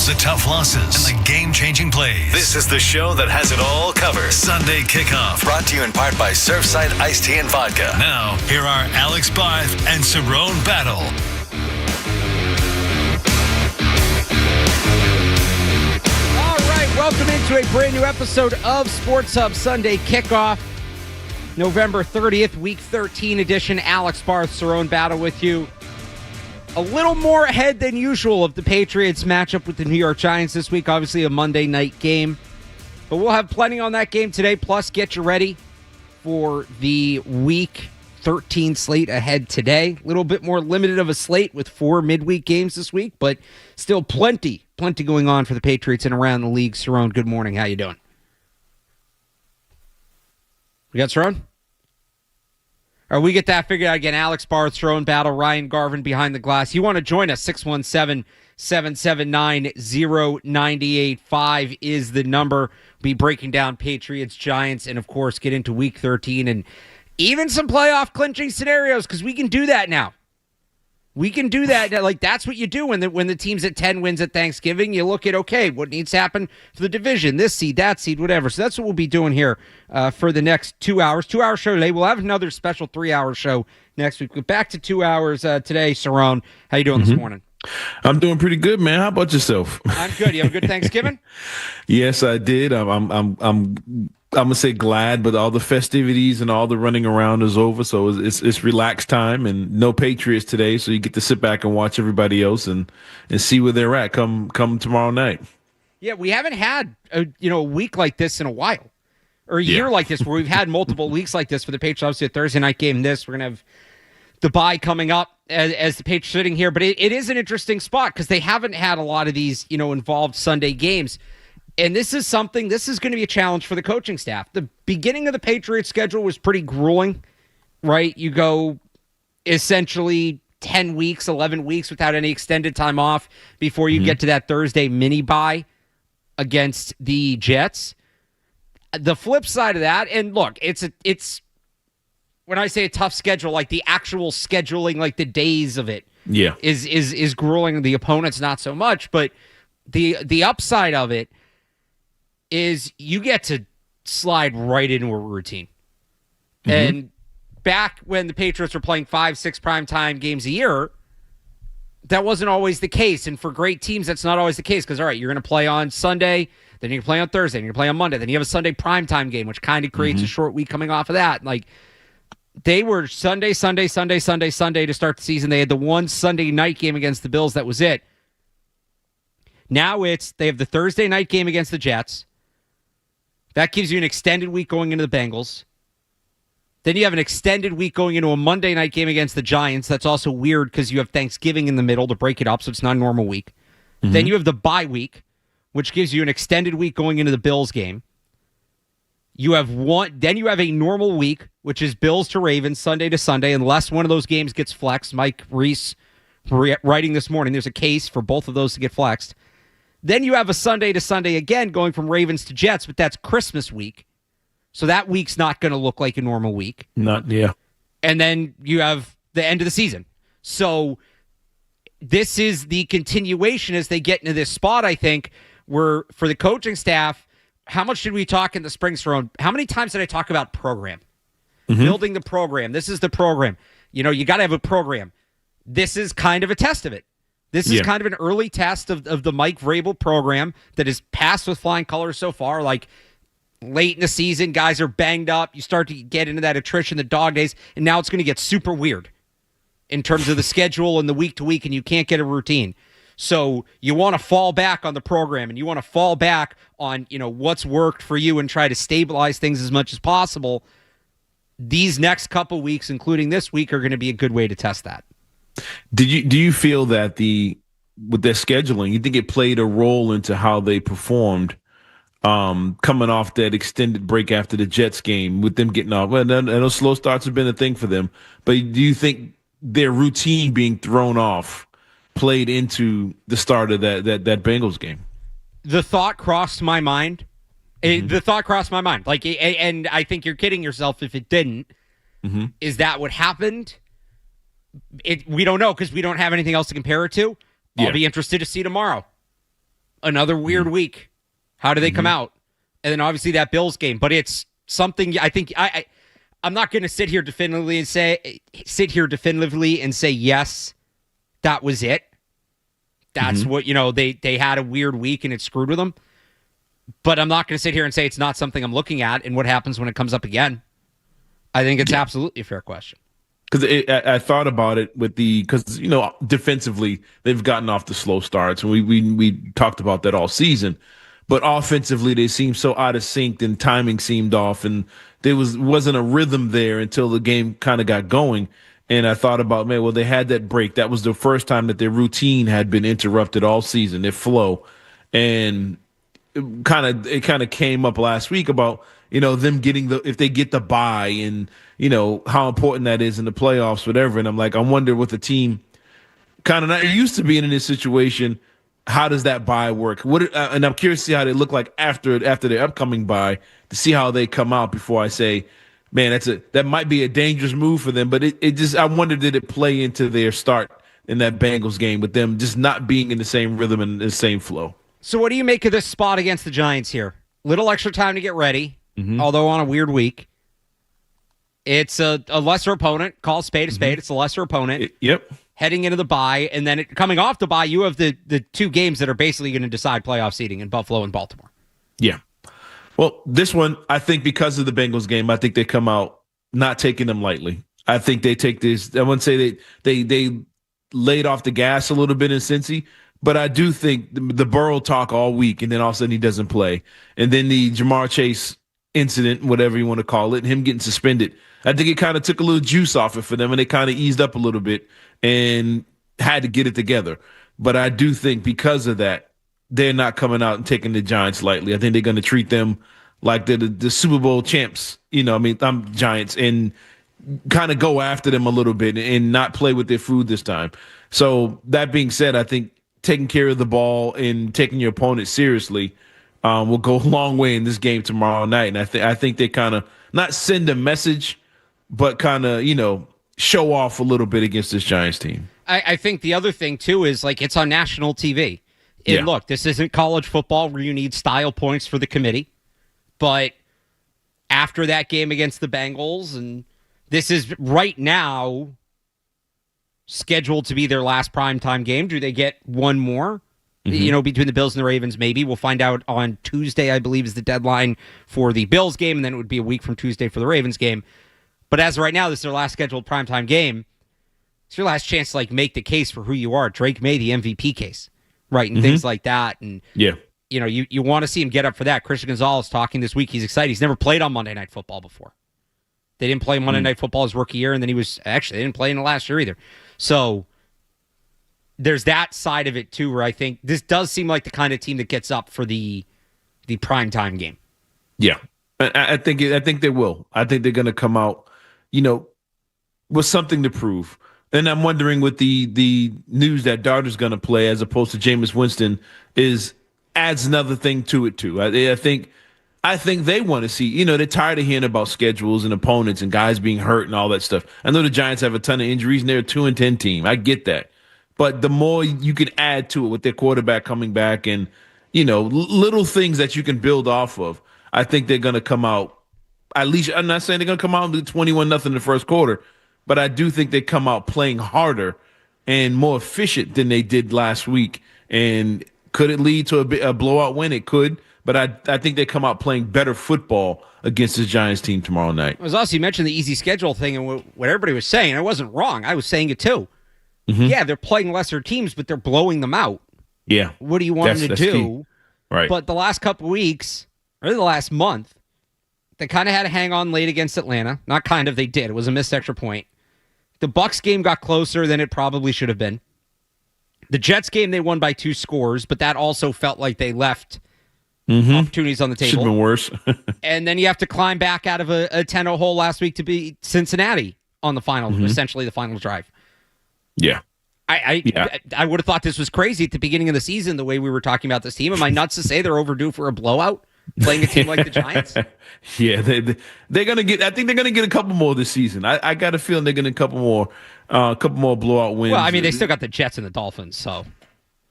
wins, the tough losses, and the game-changing plays. This is the show that has it all covered. Sunday Kickoff. Brought to you in part by Surfside Iced Tea and Vodka. Now, here are Alex Barth and Cerrone Battle. All right, welcome into a brand new episode of Sports Hub Sunday Kickoff. November 30th, Week 13 edition. Alex Barth, Cerrone Battle with you. A little more ahead than usual of the Patriots matchup with the New York Giants this week. Obviously a Monday night game. But we'll have plenty on that game today. Plus, get you ready for the Week 13 slate ahead today. A little bit more limited of a slate with 4 midweek games this week. But still plenty going on for the Patriots and around the league. Cerrone, good morning. How you doing? We got Cerrone? All right, we get that figured out again. Alex Barth, Cerrone Battle, Ryan Garvin behind the glass. You want to join us, 617-779-0985 is the number. We'll be breaking down Patriots, Giants, and, of course, get into Week 13 and even some playoff clinching scenarios because we can do that now. We can do that. Like, that's what you do when the team's at 10 wins at Thanksgiving. You look at, okay, what needs to happen for the division, this seed, that seed, whatever. So that's what we'll be doing here for the next 2 hours. 2-hour show today. We'll have another special 3-hour show next week. We're back to 2 hours today. Cerrone, how you doing this morning? I'm doing pretty good, man. How about yourself? I'm good. You have a good Thanksgiving? Yes, I did. I'm gonna say glad, but all the festivities and all the running around is over, so it's relaxed time and no Patriots today, so you get to sit back and watch everybody else and see where they're at come tomorrow night. Yeah, we haven't had a week like this in a while, or a year like this where we've had multiple weeks like this for the Patriots. Obviously, a Thursday night game. We're gonna have the bye coming up as the Patriots sitting here, but it is an interesting spot because they haven't had a lot of these involved Sunday games. And this is going to be a challenge for the coaching staff. The beginning of the Patriots schedule was pretty grueling, right? You go essentially 10 weeks, 11 weeks without any extended time off before you get to that Thursday mini bye against the Jets. The flip side of that, and look, it's when I say a tough schedule, like the actual scheduling, like the days of it is grueling. The opponents not so much, but the upside of it is you get to slide right into a routine. And back when the Patriots were playing 5-6 primetime games a year, that wasn't always the case. And for great teams, that's not always the case because, all right, you're going to play on Sunday, then you're going to play on Thursday, and you're going to play on Monday, then you have a Sunday primetime game, which kind of creates a short week coming off of that. Like, they were Sunday to start the season. They had the one Sunday night game against the Bills. That was it. Now they have the Thursday night game against the Jets. That gives you an extended week going into the Bengals. Then you have an extended week going into a Monday night game against the Giants. That's also weird because you have Thanksgiving in the middle to break it up, so it's not a normal week. Then you have the bye week, which gives you an extended week going into the Bills game. Then you have a normal week, which is Bills to Ravens, Sunday to Sunday, unless one of those games gets flexed. Mike Reese writing this morning, there's a case for both of those to get flexed. Then you have a Sunday to Sunday again going from Ravens to Jets, but that's Christmas week. So that week's not going to look like a normal week. And then you have the end of the season. So this is the continuation as they get into this spot, I think, where for the coaching staff, how much did we talk in the spring, Cerrone? How many times did I talk about program? Building the program. This is the program. You got to have a program. This is kind of a test of it. This is kind of an early test of the Mike Vrabel program that has passed with flying colors so far. Like, late in the season, guys are banged up. You start to get into that attrition, the dog days, and now it's going to get super weird in terms of the schedule and the week-to-week, and you can't get a routine. So you want to fall back on the program, and you want to fall back on what's worked for you and try to stabilize things as much as possible. These next couple weeks, including this week, are going to be a good way to test that. Do you feel that with their scheduling, you think it played a role into how they performed coming off that extended break after the Jets game with them getting off? Well, I know slow starts have been a thing for them, but do you think their routine being thrown off played into the start of that Bengals game? The thought crossed my mind. The thought crossed my mind. Like, and I think you're kidding yourself if it didn't. Is that what happened? We don't know because we don't have anything else to compare it to. I'll be interested to see tomorrow. another weird week. How do they come out? And then obviously that Bills game, but it's something I think I'm not going to sit here definitively and say yes, that was it. That's what, they had a weird week and it screwed with them. But I'm not going to sit here and say it's not something I'm looking at and what happens when it comes up again. I think it's absolutely a fair question. Because I thought about it because defensively they've gotten off the slow starts, and we talked about that all season. But offensively they seemed so out of sync, and timing seemed off, and there wasn't a rhythm there until the game kind of got going. And I thought about, man, well, they had that break. That was the first time that their routine had been interrupted all season, their flow, and it kind of came up last week about them getting if they get the bye and how important that is in the playoffs, whatever. And I'm like, I wonder with the team kind of not used to being in this situation, how does that bye work? And I'm curious to see how they look like after their upcoming bye, to see how they come out before I say, man, that might be a dangerous move for them. But I wonder, did it play into their start in that Bengals game with them just not being in the same rhythm and the same flow? So what do you make of this spot against the Giants here? Little extra time to get ready, although on a weird week. It's a lesser opponent. Call spade a spade. It's a lesser opponent. Yep. Heading into the bye, and then coming off the bye, you have the two games that are basically going to decide playoff seeding in Buffalo and Baltimore. Yeah. Well, this one, I think because of the Bengals game, I think they come out not taking them lightly. I think they take this. I wouldn't say they laid off the gas a little bit in Cincy, but I do think the Burrow talk all week, and then all of a sudden he doesn't play. And then the Jamar Chase incident, whatever you want to call it, and him getting suspended, I think it kind of took a little juice off it for them, and they kind of eased up a little bit and had to get it together. But I do think because of that, they're not coming out and taking the Giants lightly. I think they're going to treat them like they're the Super Bowl champs, I'm Giants, and kind of go after them a little bit and not play with their food this time. So that being said, I think taking care of the ball and taking your opponent seriously will go a long way in this game tomorrow night. And I think they kind of not send a message, but kind of, show off a little bit against this Giants team. I think the other thing, too, is it's on national TV. And look, this isn't college football where you need style points for the committee. But after that game against the Bengals, and this is right now scheduled to be their last primetime game. Do they get one more? Between the Bills and the Ravens, maybe. We'll find out on Tuesday, I believe, is the deadline for the Bills game, and then it would be a week from Tuesday for the Ravens game. But as of right now, this is their last scheduled primetime game. It's your last chance to make the case for who you are. Drake May, the MVP case, right, and things like that. And you want to see him get up for that. Christian Gonzalez talking this week. He's excited. He's never played on Monday Night Football before. They didn't play Monday Night Football his rookie year, and then they didn't play in the last year either. So there's that side of it too, where I think this does seem like the kind of team that gets up for the primetime game. Yeah, I think they will. I think they're going to come out, with something to prove. And I'm wondering with the news that Darter's going to play as opposed to Jameis Winston adds another thing to it too. I think they want to see, they're tired of hearing about schedules and opponents and guys being hurt and all that stuff. I know the Giants have a ton of injuries and they're a 2-10 team. I get that. But the more you can add to it with their quarterback coming back and, little things that you can build off of, I think they're going to come out. At least I'm not saying they're going to come out and do 21-0 in the first quarter, but I do think they come out playing harder and more efficient than they did last week. And could it lead to a blowout win? It could, but I think they come out playing better football against this Giants team tomorrow night. It was also, you mentioned the easy schedule thing, and what everybody was saying, I wasn't wrong. I was saying it too. Yeah, they're playing lesser teams, but they're blowing them out. Yeah. What do you want them to do? Key. Right. But the last couple weeks, or the last month, they kind of had to hang on late against Atlanta. Not kind of, they did. It was a missed extra point. The Bucs game got closer than it probably should have been. The Jets game, they won by 2 scores, but that also felt like they left opportunities on the table. Should have been worse. And then you have to climb back out of a 10-0 hole last week to beat Cincinnati on the final, essentially the final drive. Yeah. I would have thought this was crazy at the beginning of the season, the way we were talking about this team. Am I nuts to say they're overdue for a blowout? Playing a team like the Giants? Yeah, they're gonna get. I think they're gonna get a couple more this season. I got a feeling they're gonna get a couple more blowout wins. Well, I mean, they still got the Jets and the Dolphins, so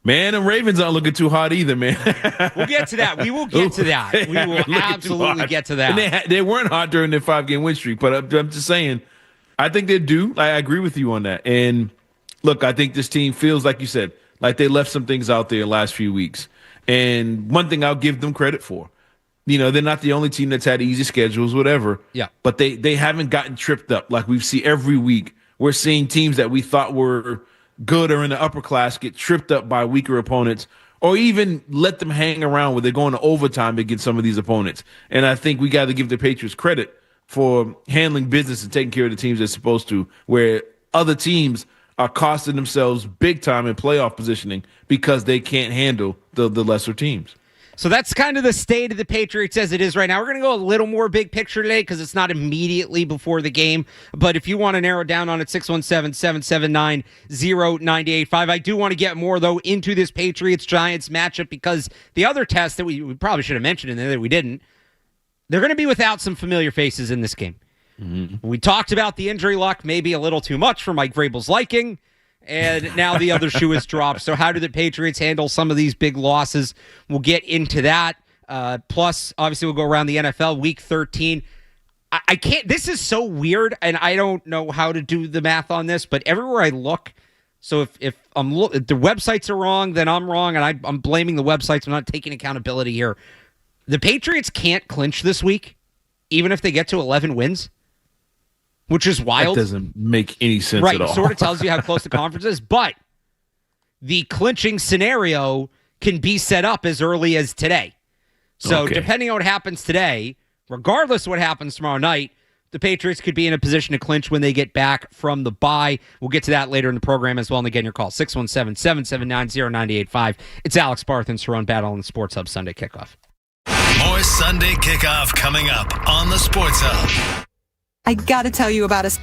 Man, the Ravens aren't looking too hot either, man. We'll get to that. We will get to that. We will absolutely get to that. And they weren't hot during their 5-game win streak, but I'm just saying, I think they're due. I agree with you on that. And look, I think this team feels, like you said, like they left some things out there the last few weeks. And one thing I'll give them credit for, they're not the only team that's had easy schedules, whatever. Yeah. But they haven't gotten tripped up like we see every week. We're seeing teams that we thought were good or in the upper class get tripped up by weaker opponents, or even let them hang around where they're going to overtime against some of these opponents. And I think we got to give the Patriots credit for handling business and taking care of the teams they're supposed to, where other teams are costing themselves big time in playoff positioning because they can't handle the lesser teams. So that's kind of the state of the Patriots as it is right now. We're going to go a little more big picture today because it's not immediately before the game. But if you want to narrow down on it, 617-779-0985. I do want to get more, though, into this Patriots-Giants matchup because the other test that we probably should have mentioned in there that we didn't, they're going to be without some familiar faces in this game. Mm-hmm. We talked about the injury luck, maybe a little too much for Mike Vrabel's liking. And now the other shoe is dropped. So how do the Patriots handle some of these big losses? We'll get into that. Plus, obviously, we'll go around the NFL Week 13. I can't. This is so weird, and I don't know how to do the math on this. But everywhere I look, so if the websites are wrong, then I'm wrong, and I'm blaming the websites. I'm not taking accountability here. The Patriots can't clinch this week, even if they get to 11 wins. Which is wild. That doesn't make any sense at all. Right, sort of tells you how close the conference is. But the clinching scenario can be set up as early as today. So depending on what happens today, regardless of what happens tomorrow night, the Patriots could be in a position to clinch when they get back from the bye. We'll get to that later in the program as well. And again, your call, 617-779-0985. It's Alex Barth and Cerrone Battle on the Sports Hub Sunday Kickoff. More Sunday Kickoff coming up on the Sports Hub. I gotta tell you about a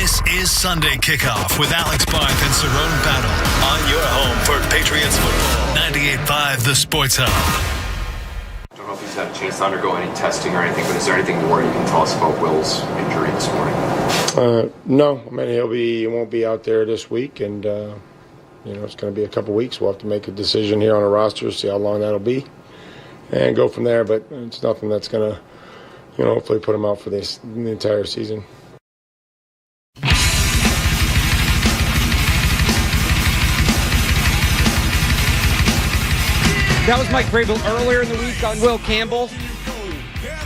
This is Sunday Kickoff with Alex Barth and Cerrone Battle on your home for Patriots football. 98.5 The Sports Hub. I don't know if he's had a chance to undergo any testing or anything, but is there anything more you can tell us about Will's injury this morning? No, I mean he won't be out there this week, and it's going to be a couple weeks. We'll have to make a decision here on a roster, see how long that'll be, and go from there. But it's nothing that's going to, hopefully put him out for the entire season. That was Mike Vrabel earlier in the week on Will Campbell.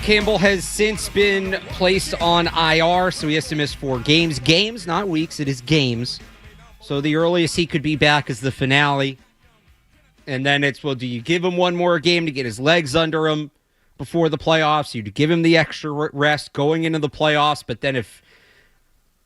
Campbell has since been placed on IR, so he has to miss 4 games. Games, not weeks. It is games. So the earliest he could be back is the finale. And then it's, well, do you give him one more game to get his legs under him before the playoffs? You give him the extra rest going into the playoffs. But then if,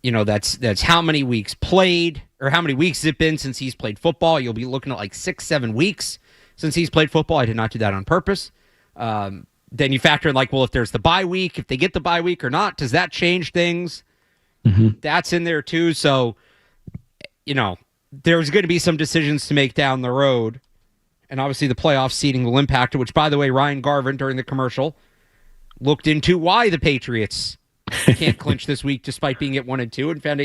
that's how many weeks played, or how many weeks has it been since he's played football? You'll be looking at like 6-7 weeks since he's played football. I did not do that on purpose. Then you factor in if there's the bye week, if they get the bye week or not, does that change things? Mm-hmm. That's in there too. So, there's going to be some decisions to make down the road. And obviously the playoff seeding will impact it, which, by the way, Ryan Garvin during the commercial looked into why the Patriots can't clinch this week despite being at 1-2, and found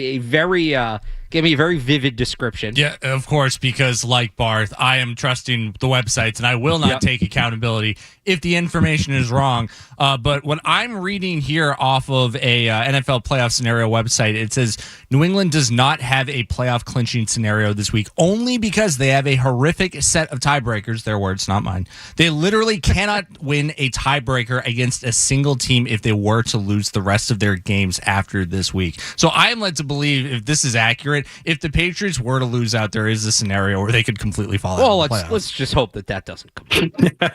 gave me a very vivid description. Yeah, of course, because like Barth, I am trusting the websites, and I will not take accountability if the information is wrong. But what I'm reading here off of a NFL playoff scenario website, it says New England does not have a playoff clinching scenario this week, only because they have a horrific set of tiebreakers. Their words, not mine. They literally cannot win a tiebreaker against a single team if they were to lose the rest of their games after this week. So I am led to believe, if this is accurate, if the Patriots were to lose out, there is a scenario where they could completely fall out of the playoffs. Let's just hope that doesn't come.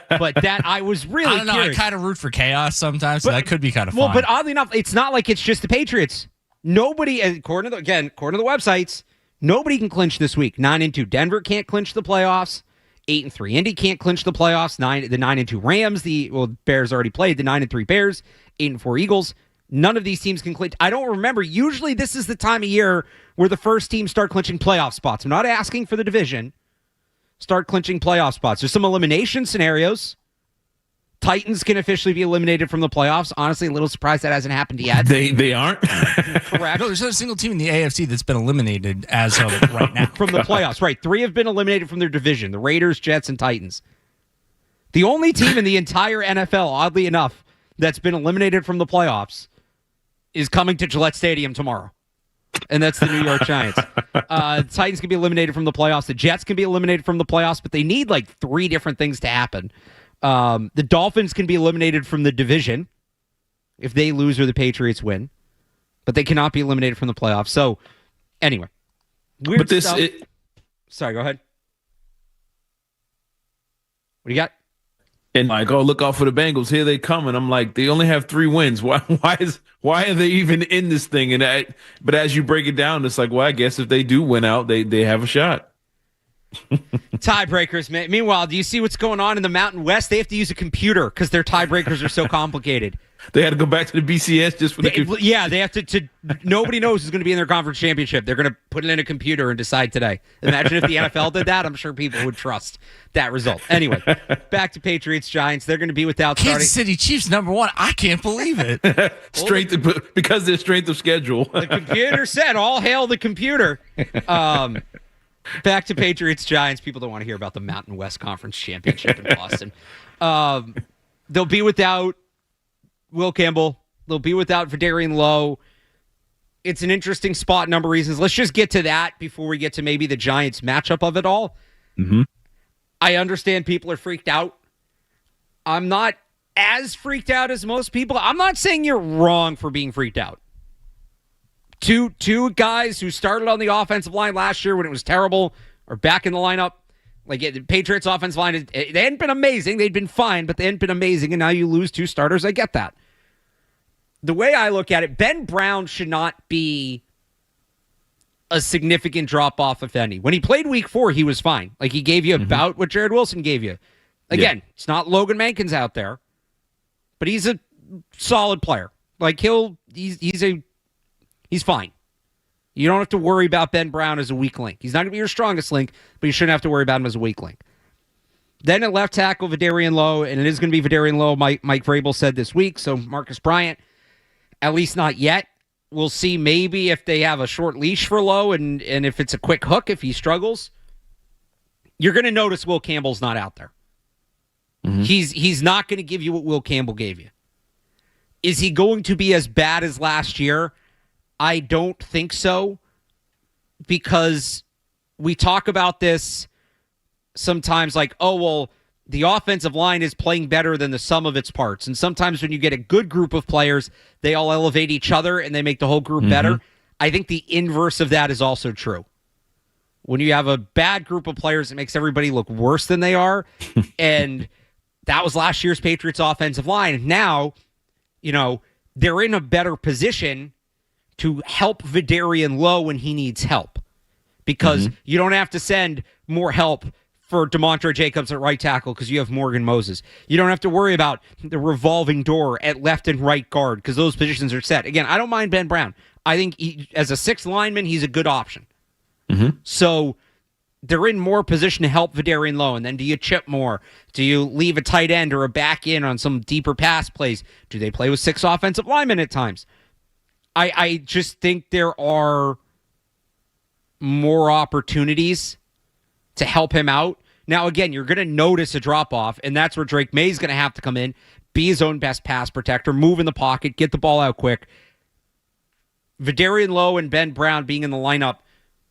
But that I was really I don't know. curious. I kind of root for chaos sometimes, so that could be kind of fun. Well, but oddly enough, it's not like it's just the Patriots. Nobody, according to the websites, nobody can clinch this week. 9-2. Denver can't clinch the playoffs. 8-3. Indy can't clinch the playoffs. The 9-2 Rams. Bears already played. The 9-3 Bears. 8-4 Eagles. None of these teams can clinch. I don't remember. Usually this is the time of year where the first teams start clinching playoff spots. I'm not asking for the division. Start clinching playoff spots. There's some elimination scenarios. Titans can officially be eliminated from the playoffs. Honestly, a little surprised that hasn't happened yet. They aren't? Correct. No, there's not a single team in the AFC that's been eliminated as of right now. From the playoffs, right. 3 have been eliminated from their division. The Raiders, Jets, and Titans. The only team in the entire NFL, oddly enough, that's been eliminated from the playoffs is coming to Gillette Stadium tomorrow. And that's the New York Giants. The Titans can be eliminated from the playoffs. The Jets can be eliminated from the playoffs, but they need 3 different things to happen. The Dolphins can be eliminated from the division if they lose or the Patriots win, but they cannot be eliminated from the playoffs. So, anyway. Sorry, go ahead. What do you got? And look out for the Bengals. Here they come. And I'm like, they only have 3 wins. Why are they even in this thing? But as you break it down, it's like, well, I guess if they do win out, they have a shot. Tiebreakers, man. Meanwhile, do you see what's going on in the Mountain West? They have to use a computer because their tiebreakers are so complicated. They had to go back to the BCS just for the Yeah, they have to nobody knows who's going to be in their conference championship. They're going to put it in a computer and decide today. Imagine if the NFL did that. I'm sure people would trust that result. Anyway, back to Patriots Giants. They're going to be without Kansas City Chiefs #1. I can't believe it. Because their strength of schedule. The computer said, all hail the computer. Back to Patriots Giants. People don't want to hear about the Mountain West Conference Championship in Boston. They'll be without Will Campbell. They'll be without Vidarian Lowe. It's an interesting spot, number of reasons. Let's just get to that before we get to maybe the Giants matchup of it all. Mm-hmm. I understand people are freaked out. I'm not as freaked out as most people. I'm not saying you're wrong for being freaked out. Two guys who started on the offensive line last year when it was terrible are back in the lineup. The Patriots offensive line, they hadn't been amazing. They'd been fine, but they hadn't been amazing, and now you lose 2 starters. I get that. The way I look at it, Ben Brown should not be a significant drop-off, if any. When he played week 4, he was fine. He gave you about what Jared Wilson gave you. Again, It's not Logan Mankins out there, but he's a solid player. He's fine. You don't have to worry about Ben Brown as a weak link. He's not going to be your strongest link, but you shouldn't have to worry about him as a weak link. Then at left tackle, Vidarian Lowe, and it is going to be Vidarian Lowe, Mike Vrabel said this week, so Marcus Bryant, at least not yet. We'll see maybe if they have a short leash for Lowe and if it's a quick hook, if he struggles. You're going to notice Will Campbell's not out there. Mm-hmm. He's not going to give you what Will Campbell gave you. Is he going to be as bad as last year? I don't think so, because we talk about this sometimes like, oh, well, the offensive line is playing better than the sum of its parts. And sometimes when you get a good group of players, they all elevate each other and they make the whole group better. I think the inverse of that is also true. When you have a bad group of players, it makes everybody look worse than they are. And that was last year's Patriots offensive line. Now, they're in a better position to help Vidarian Lowe when he needs help, because you don't have to send more help for DeMontre Jacobs at right tackle because you have Morgan Moses. You don't have to worry about the revolving door at left and right guard because those positions are set. Again, I don't mind Ben Brown. I think as a sixth lineman, he's a good option. So they're in more position to help Vidarian Lowe. And then do you chip more? Do you leave a tight end or a back in on some deeper pass plays? Do they play with 6 offensive linemen at times? I just think there are more opportunities to help him out. Now, again, you're going to notice a drop-off, and that's where Drake May's going to have to come in, be his own best pass protector, move in the pocket, get the ball out quick. Vidarian Lowe and Ben Brown being in the lineup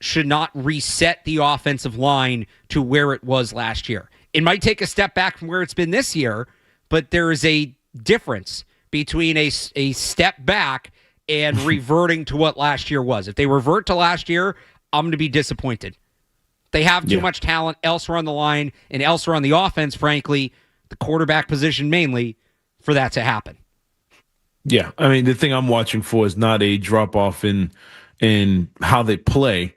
should not reset the offensive line to where it was last year. It might take a step back from where it's been this year, but there is a difference between a step back and reverting to what last year was. If they revert to last year, I'm going to be disappointed. They have too much talent elsewhere on the line and elsewhere on the offense, frankly, the quarterback position mainly, for that to happen. Yeah, I mean, the thing I'm watching for is not a drop-off in how they play.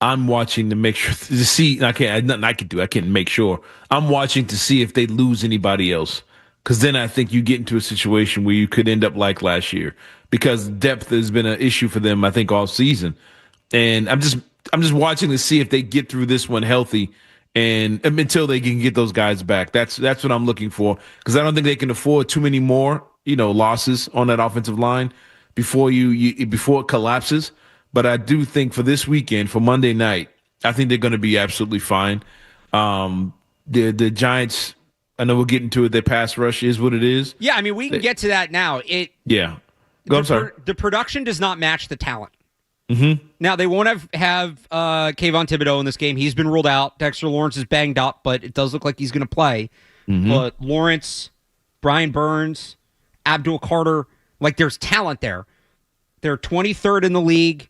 I'm watching to make sure to see. Nothing I can do. I can't make sure. I'm watching to see if they lose anybody else, because then I think you get into a situation where you could end up like last year, because depth has been an issue for them, I think, all season. And I'm just watching to see if they get through this one healthy, and until they can get those guys back. That's what I'm looking for, because I don't think they can afford too many more losses on that offensive line before before it collapses. But I do think for this weekend, for Monday night, I think they're going to be absolutely fine. The Giants, I know we'll get into it. Their pass rush is what it is. Yeah, I mean, we can get to that now. I'm sorry. The production does not match the talent. Now, they won't have Kayvon Thibodeau in this game. He's been ruled out. Dexter Lawrence is banged up, but it does look like he's going to play. But Lawrence, Brian Burns, Abdul Carter, there's talent there. They're 23rd in the league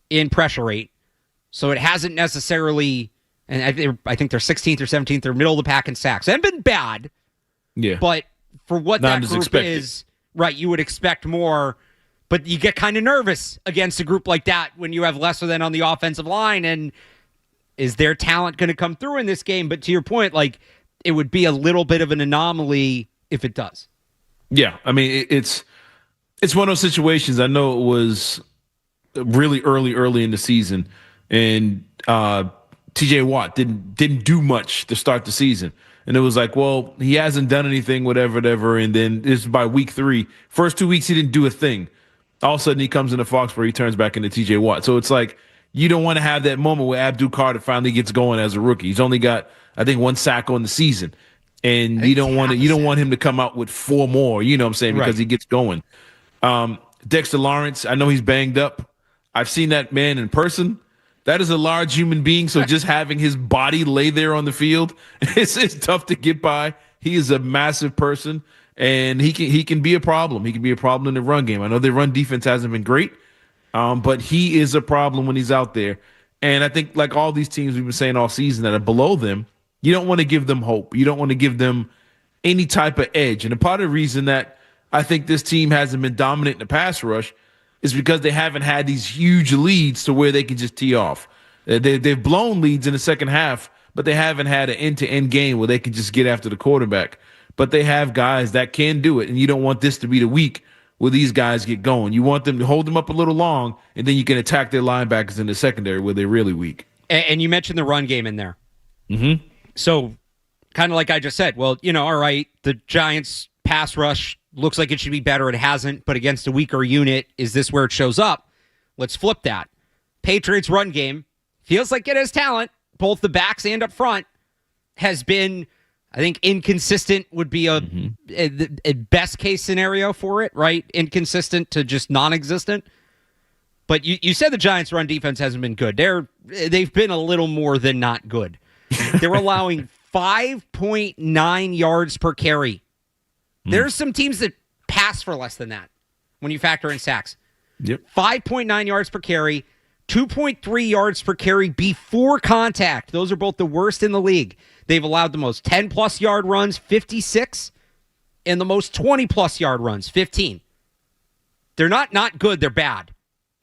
in pressure rate, so it hasn't necessarily, and I think they're 16th or 17th. They're middle of the pack in sacks. They haven't been bad, but for what not that group is, right, you would expect more. But you get kind of nervous against a group like that when you have lesser than on the offensive line. And is their talent going to come through in this game? But to your point, it would be a little bit of an anomaly if it does. Yeah, I mean, it's one of those situations. I know it was really early in the season, and T.J. Watt didn't do much to start the season. And it was like, well, he hasn't done anything, whatever. And then it's by week 3. First 2 weeks, he didn't do a thing. All of a sudden, he comes into Foxborough, he turns back into T.J. Watt. So it's like, you don't want to have that moment where Abdul Carter finally gets going as a rookie. He's only got, I think, 1 sack on the season. And you don't want him to come out with 4 more, you know what I'm saying, because he gets going. Dexter Lawrence, I know he's banged up. I've seen that man in person. That is a large human being, so just having his body lay there on the field, it's tough to get by. He is a massive person, and he can be a problem. He can be a problem in the run game. I know their run defense hasn't been great, but he is a problem when he's out there. And I think, like all these teams we've been saying all season that are below them, you don't want to give them hope. You don't want to give them any type of edge. And a part of the reason that I think this team hasn't been dominant in the pass rush is because they haven't had these huge leads to where they can just tee off. They've blown leads in the second half, but they haven't had an end-to-end game where they can just get after the quarterback. But they have guys that can do it, and you don't want this to be the week where these guys get going. You want them to hold them up a little long, and then you can attack their linebackers in the secondary where they're really weak. And you mentioned the run game in there. Mm-hmm. So kind of like I just said, well, all right, the Giants pass rush looks like it should be better. It hasn't, but against a weaker unit, is this where it shows up? Let's flip that. Patriots run game feels like it has talent, both the backs and up front, has been, I think, inconsistent would be a best case scenario for it, right? Inconsistent to just non-existent. But you said the Giants' run defense hasn't been good. They've been a little more than not good. They're allowing 5.9 yards per carry. There's some teams that pass for less than that when you factor in sacks. Yep. 5.9 yards per carry, 2.3 yards per carry before contact. Those are both the worst in the league. They've allowed the most 10-plus yard runs, 56, and the most 20-plus yard runs, 15. They're not good. They're bad.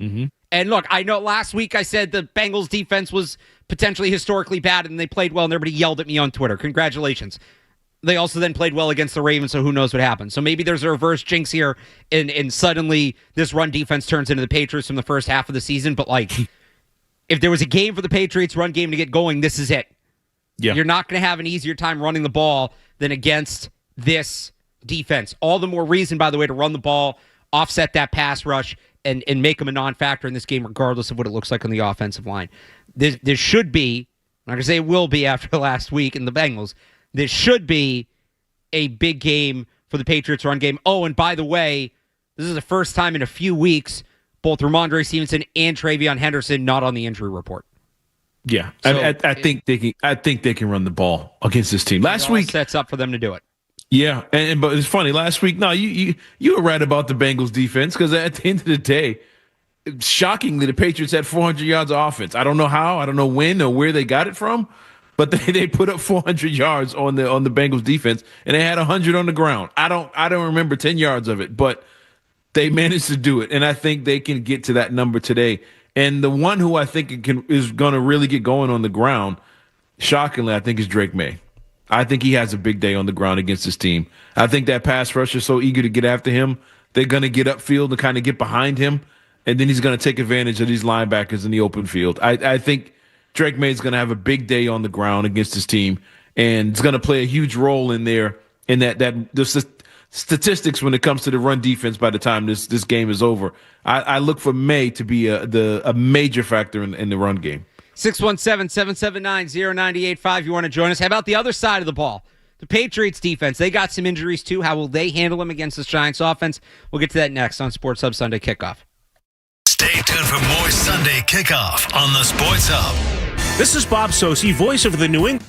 Mm-hmm. And look, I know last week I said the Bengals defense was potentially historically bad and they played well and everybody yelled at me on Twitter. Congratulations. They also then played well against the Ravens, so who knows what happens. So maybe there's a reverse jinx here and suddenly this run defense turns into the Patriots from the first half of the season. But like, if there was a game for the Patriots run game to get going, this is it. Yeah. You're not going to have an easier time running the ball than against this defense. All the more reason, by the way, to run the ball, offset that pass rush, and make them a non-factor in this game, regardless of what it looks like on the offensive line. There should be, I'm not going to say it will be after last week in the Bengals, this should be a big game for the Patriots run game. Oh, and by the way, this is the first time in a few weeks both Ramondre Stevenson and Travion Henderson not on the injury report. Yeah, So I think they can. I think they can run the ball against this team. Last week sets up for them to do it. Yeah, but it's funny. Last week, no, you were right about the Bengals defense because at the end of the day, shockingly, the Patriots had 400 yards of offense. I don't know how, I don't know when or where they got it from, but they put up 400 yards on the Bengals defense, and they had 100 on the ground. I don't remember 10 yards of it, but they managed to do it, and I think they can get to that number today. And the one who I think is going to really get going on the ground, shockingly, I think is Drake May. I think he has a big day on the ground against this team. I think that pass rush is so eager to get after him. They're going to get upfield and kind of get behind him, and then he's going to take advantage of these linebackers in the open field. I think Drake May is going to have a big day on the ground against his team, and it's going to play a huge role in there in that the statistics when it comes to the run defense by the time this game is over. I look for May to be a major factor in the run game. 617-779-0985. You want to join us? How about the other side of the ball? The Patriots defense. They got some injuries too. How will they handle them against this Giants offense? We'll get to that next on Sports Hub Sunday Kickoff. Stay tuned for more Sunday Kickoff on the Sports Hub. This is Bob Sosi, voice of the New England.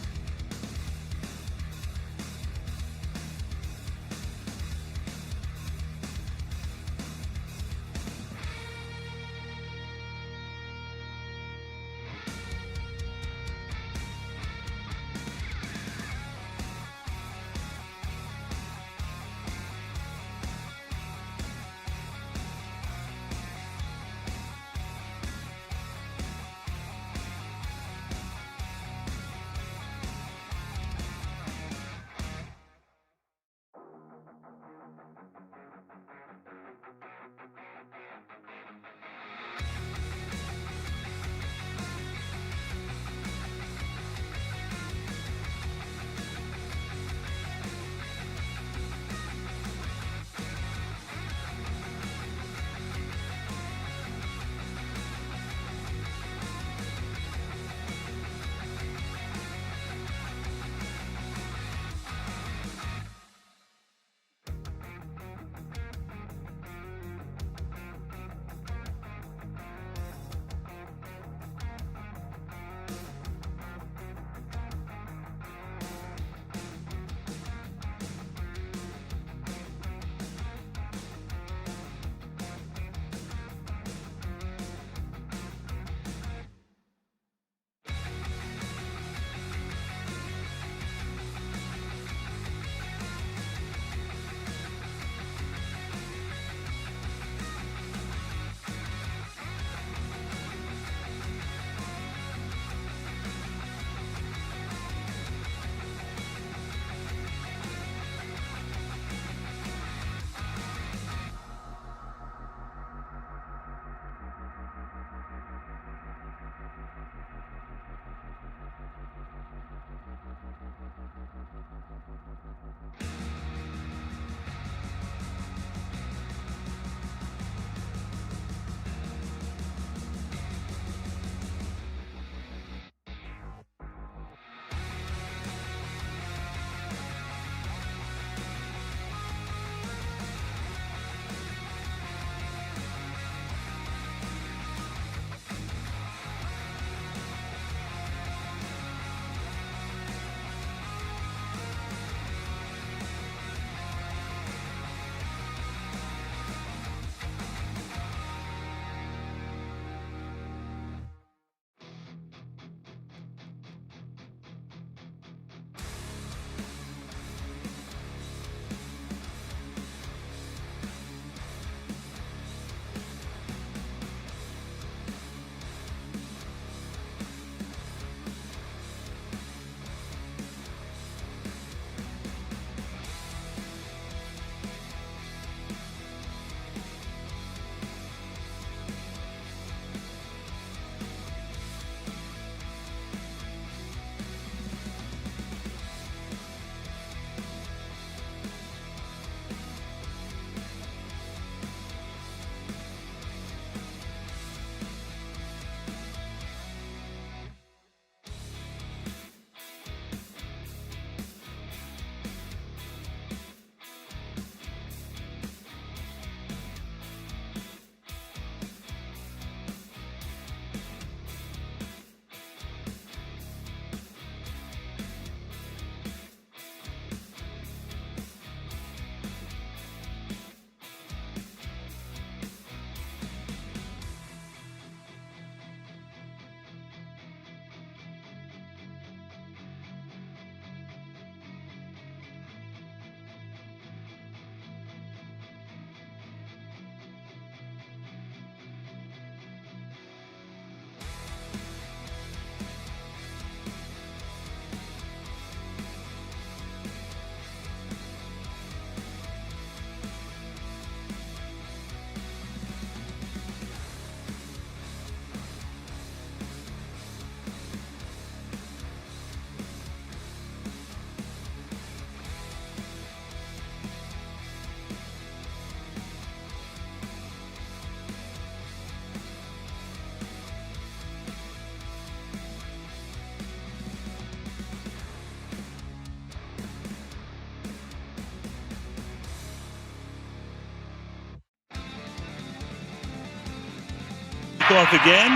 Kickoff again.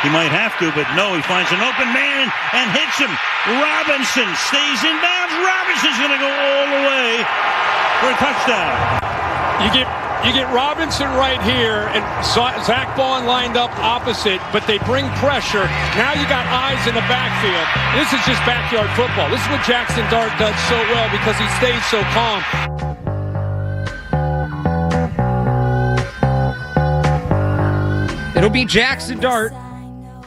He might have to, but no, he finds an open man and hits him. Robinson stays in bounds. Robinson's going to go all the way for a touchdown. You get Robinson right here, and Zach Bond lined up opposite, but they bring pressure. Now you got eyes in the backfield. This is just backyard football. This is what Jackson Dart does so well because he stays so calm. It'll be Jackson Dart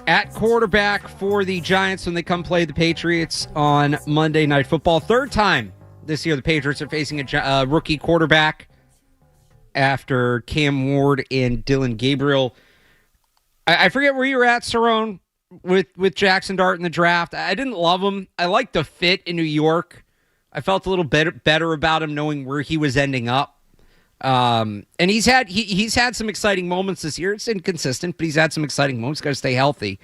at quarterback for the Giants when they come play the Patriots on Monday Night Football. Third time this year the Patriots are facing a rookie quarterback after Cam Ward and Dylan Gabriel. I forget where you were at, Cerrone, with Jackson Dart in the draft. I didn't love him. I liked the fit in New York. I felt a little better about him knowing where he was ending up. And he's had some exciting moments this year. It's inconsistent, but he's had some exciting moments. Got to stay healthy.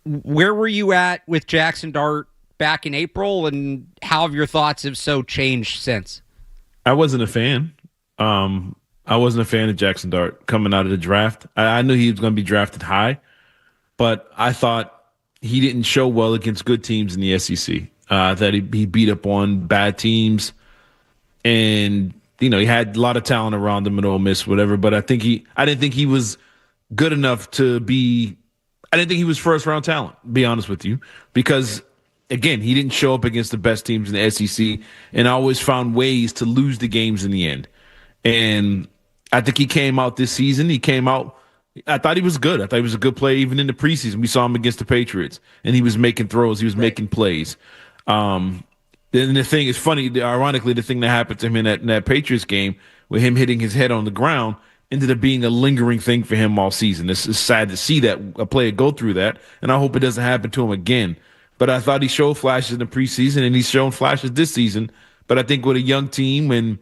Where were you at with Jackson Dart back in April, and how have your thoughts, if so, changed since? I wasn't a fan. I wasn't a fan of Jackson Dart coming out of the draft. I knew he was going to be drafted high, but I thought he didn't show well against good teams in the SEC. That he beat up on bad teams, and he had a lot of talent around him at Ole Miss, whatever. But I didn't think he was good enough to be. I didn't think he was first round talent. To be honest with you, because again, he didn't show up against the best teams in the SEC, and always found ways to lose the games in the end. And I think he came out this season. I thought he was good. I thought he was a good player even in the preseason. We saw him against the Patriots, and he was making throws. He was making plays. Then the thing is funny, ironically, the thing that happened to him in that Patriots game with him hitting his head on the ground ended up being a lingering thing for him all season. It's sad to see that a player go through that, and I hope it doesn't happen to him again. But I thought he showed flashes in the preseason, and he's shown flashes this season. But I think with a young team and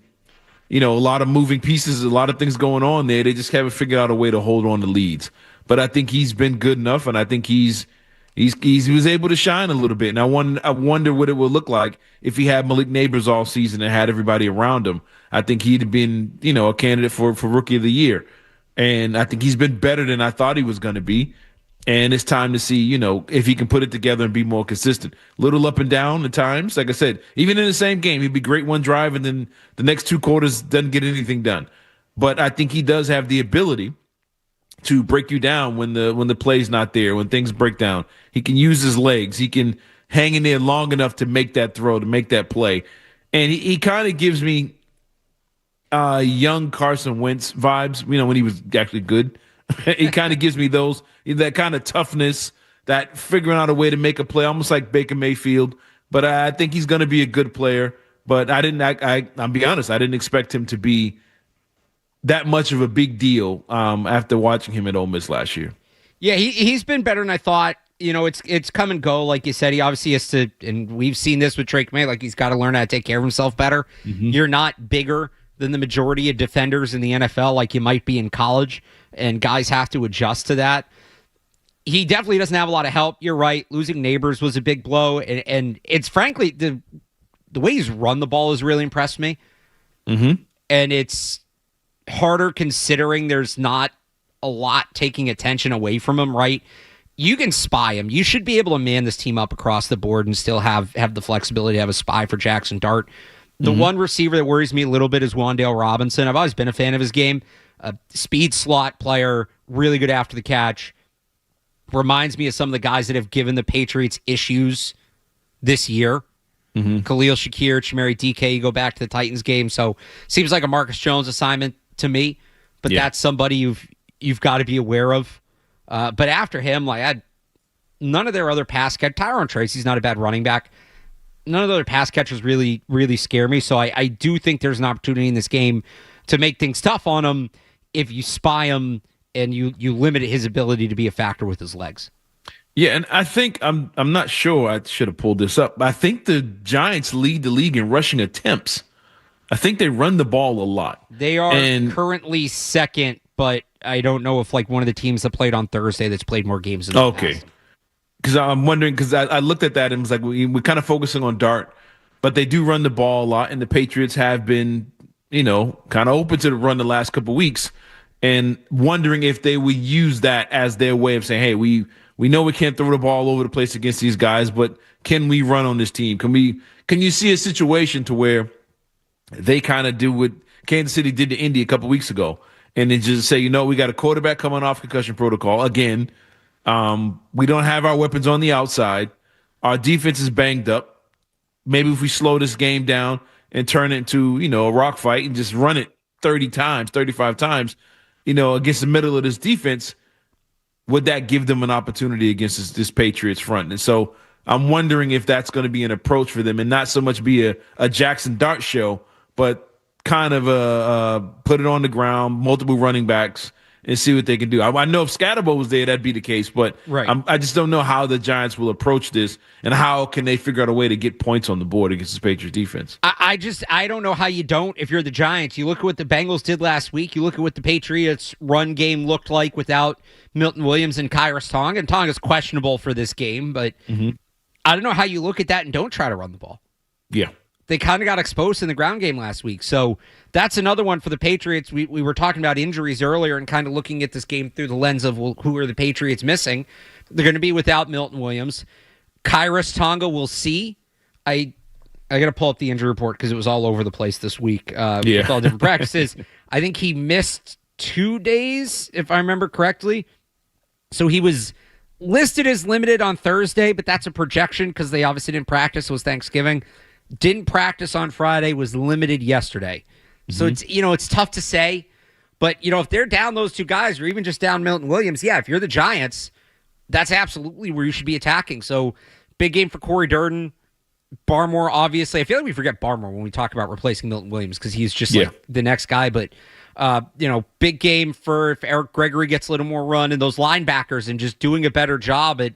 a lot of moving pieces, a lot of things going on there, they just haven't figured out a way to hold on to leads. But I think he's been good enough, and I think he was able to shine a little bit. And I wonder what it would look like if he had Malik Neighbors all season and had everybody around him. I think he'd have been, a candidate for Rookie of the Year. And I think he's been better than I thought he was going to be. And it's time to see, if he can put it together and be more consistent. Little up and down at times. Like I said, even in the same game, he'd be great one drive, and then the next 2 quarters doesn't get anything done. But I think he does have the ability to break you down when the play's not there, when things break down. He can use his legs. He can hang in there long enough to make that throw, to make that play. And he kind of gives me young Carson Wentz vibes, when he was actually good. He kind of gives me that kind of toughness, that figuring out a way to make a play, almost like Baker Mayfield. But I think he's going to be a good player. But I'll be honest, I didn't expect him to be that much of a big deal after watching him at Ole Miss last year. Yeah, he's been better than I thought. It's come and go, like you said. He obviously has to, and we've seen this with Drake May, like he's got to learn how to take care of himself better. Mm-hmm. You're not bigger than the majority of defenders in the NFL like you might be in college, and guys have to adjust to that. He definitely doesn't have a lot of help. You're right. Losing Neighbors was a big blow, and it's frankly, the way he's run the ball has really impressed me. Mm-hmm. And it's harder considering there's not a lot taking attention away from him, right? You can spy him. You should be able to man this team up across the board and still have the flexibility to have a spy for Jackson Dart. The one receiver that worries me a little bit is Wan'Dale Robinson. I've always been a fan of his game. Speed slot player, really good after the catch. Reminds me of some of the guys that have given the Patriots issues this year. Mm-hmm. Khalil Shakir, Chimere DK, you go back to the Titans game. So seems like a Marcus Jones assignment to me, but that's somebody you've got to be aware of. But after him, none of their other pass catch. Tyrone Tracy's not a bad running back. None of the other pass catchers really, really scare me. So I do think there's an opportunity in this game to make things tough on him if you spy him and you limit his ability to be a factor with his legs. Yeah, and I think I'm not sure. I should have pulled this up. But I think the Giants lead the league in rushing attempts. I think they run the ball a lot. They are currently second, but I don't know if one of the teams that played on Thursday that's played more games than okay. Because I'm wondering, because I looked at that and was like, we're kind of focusing on Dart, but they do run the ball a lot, and the Patriots have been, kind of open to the run the last couple of weeks. and wondering if they would use that as their way of saying, hey, we know we can't throw the ball over the place against these guys, but can we run on this team? Can you see a situation to where they kind of do what Kansas City did to Indy a couple weeks ago, and then just say, we got a quarterback coming off concussion protocol again. We don't have our weapons on the outside. Our defense is banged up. Maybe if we slow this game down and turn it into, a rock fight and just run it 30 times, 35 times, against the middle of this defense, would that give them an opportunity against this Patriots front? And so I'm wondering if that's going to be an approach for them and not so much be a Jackson Dart show, but kind of put it on the ground, multiple running backs, and see what they can do. I know if Scatterbo was there, that'd be the case, but I just don't know how the Giants will approach this and how can they figure out a way to get points on the board against the Patriots defense. I don't know how you don't if you're the Giants. You look at what the Bengals did last week. You look at what the Patriots run game looked like without Milton Williams and Kyrus Tonga. And Tonga's questionable for this game, but I don't know how you look at that and don't try to run the ball. Yeah. They kind of got exposed in the ground game last week. So that's another one for the Patriots. We were talking about injuries earlier and kind of looking at this game through the lens of, well, who are the Patriots missing? They're going to be without Milton Williams. Kyrus Tonga, we'll see. I got to pull up the injury report because it was all over the place this week with all different practices. I think he missed 2 days, if I remember correctly. So he was listed as limited on Thursday, but that's a projection because they obviously didn't practice. It was Thanksgiving. Didn't practice on Friday, was limited yesterday. So it's tough to say, but if they're down those two guys or even just down Milton Williams, if you're the Giants, that's absolutely where you should be attacking. So big game for Corey Durden. Barmore, obviously. I feel like we forget Barmore when we talk about replacing Milton Williams because he's just like the next guy, but big game for if Eric Gregory gets a little more run and those linebackers and just doing a better job at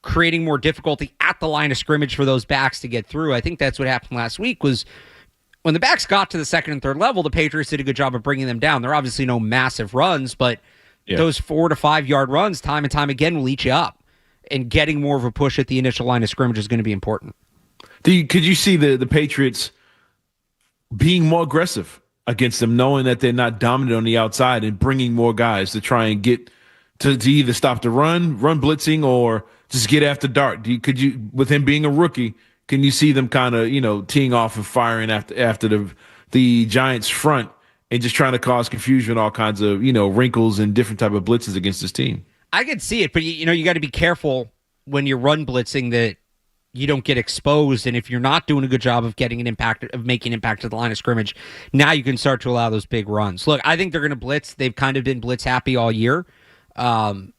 creating more difficulty at the line of scrimmage for those backs to get through. I think that's what happened last week was when the backs got to the second and third level, the Patriots did a good job of bringing them down. They're obviously no massive runs, but those 4 to 5 yard runs time and time again will eat you up, and getting more of a push at the initial line of scrimmage is going to be important. Could you see the Patriots being more aggressive against them, knowing that they're not dominant on the outside and bringing more guys to try and get to either stop the run blitzing, or just get after Dart? Could you, with him being a rookie, can you see them kind of, teeing off and firing after the Giants front and just trying to cause confusion, all kinds of, wrinkles and different type of blitzes against this team? I could see it, but you got to be careful when you're run blitzing that you don't get exposed. And if you're not doing a good job of getting an impact, of making impact to the line of scrimmage, now you can start to allow those big runs. Look, I think they're going to blitz. They've kind of been blitz happy all year. And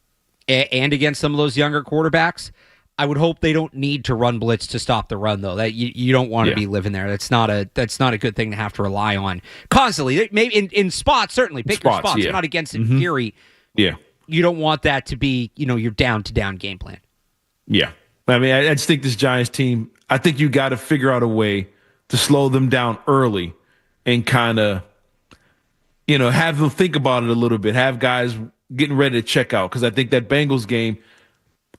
against some of those younger quarterbacks, I would hope they don't need to run blitz to stop the run, though. That you don't want to be living there. That's not a good thing to have to rely on constantly. Maybe in spots, certainly pick your spots. I'm not against it in theory. Yeah, you don't want that to be your down to down game plan. Yeah, I mean, I just think this Giants team. I think you got to figure out a way to slow them down early and kind of have them think about it a little bit. Have guys getting ready to check out, because I think that Bengals game,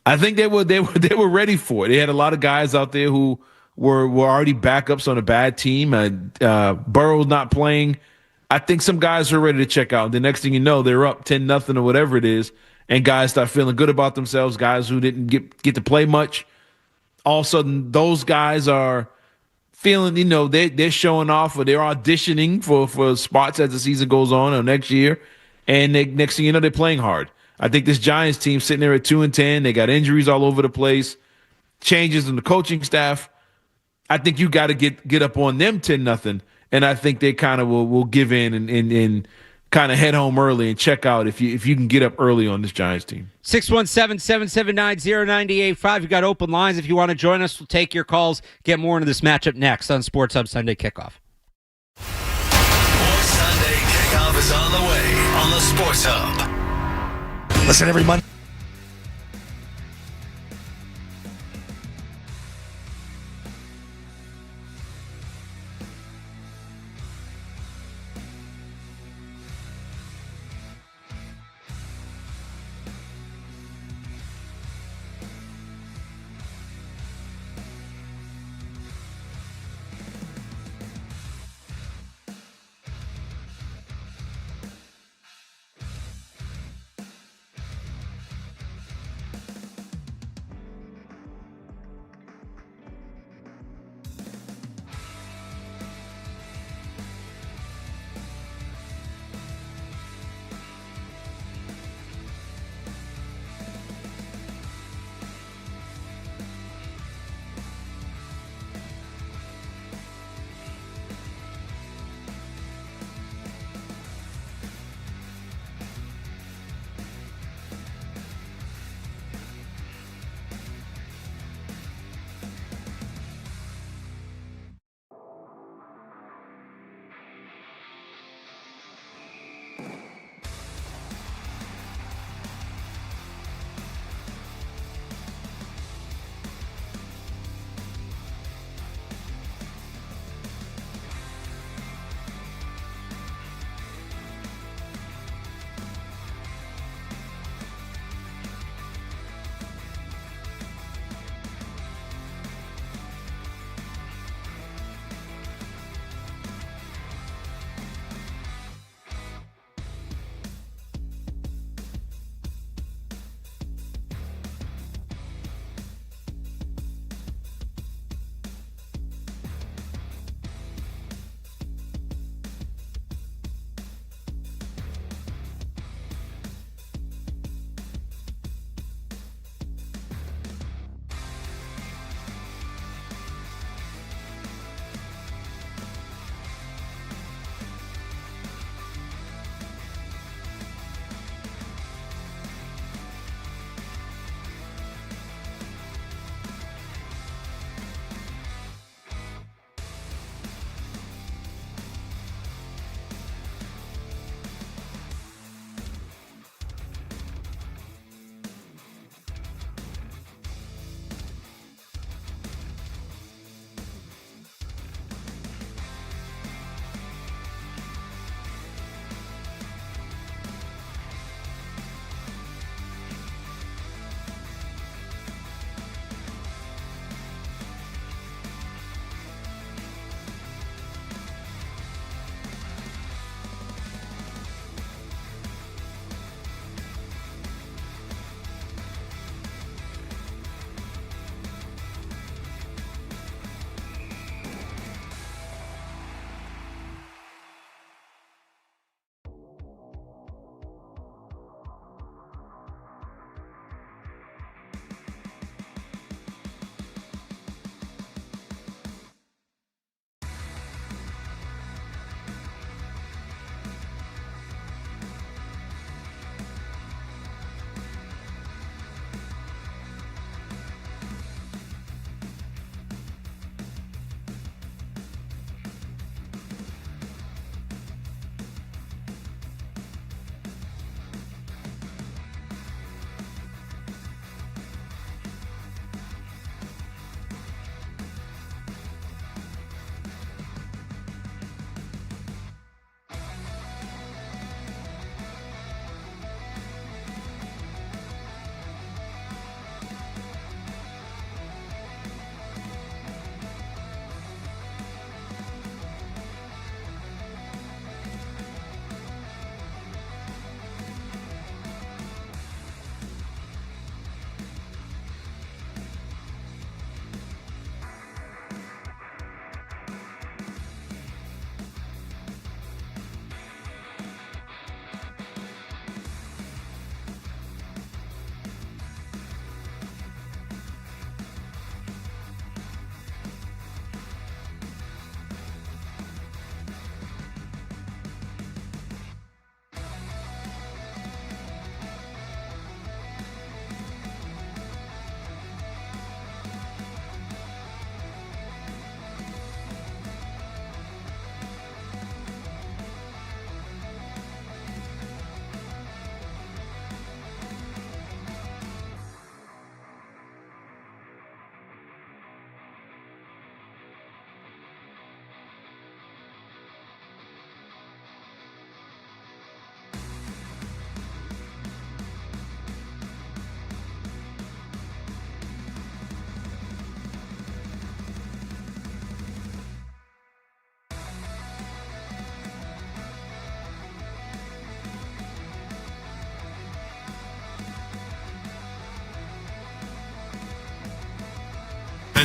I think they were ready for it. They had a lot of guys out there who were already backups on a bad team. Burrow's not playing. I think some guys are ready to check out. The next thing you know, they're up 10-0 or whatever it is, and guys start feeling good about themselves. Guys who didn't get to play much, all of a sudden those guys are feeling, they're showing off, or they're auditioning for spots as the season goes on or next year. And next thing you know, they're playing hard. I think this Giants team sitting there at 2-10. They got injuries all over the place, changes in the coaching staff. I think you got to get up on them 10-0, and I think they kind of will give in and kind of head home early and check out if you can get up early on this Giants team. 617-779-0985. We've got open lines. If you want to join us, we'll take your calls. Get more into this matchup next on Sports Hub Sunday Kickoff. More Sunday Kickoff is on the way on the Sports Hub. Listen every Monday.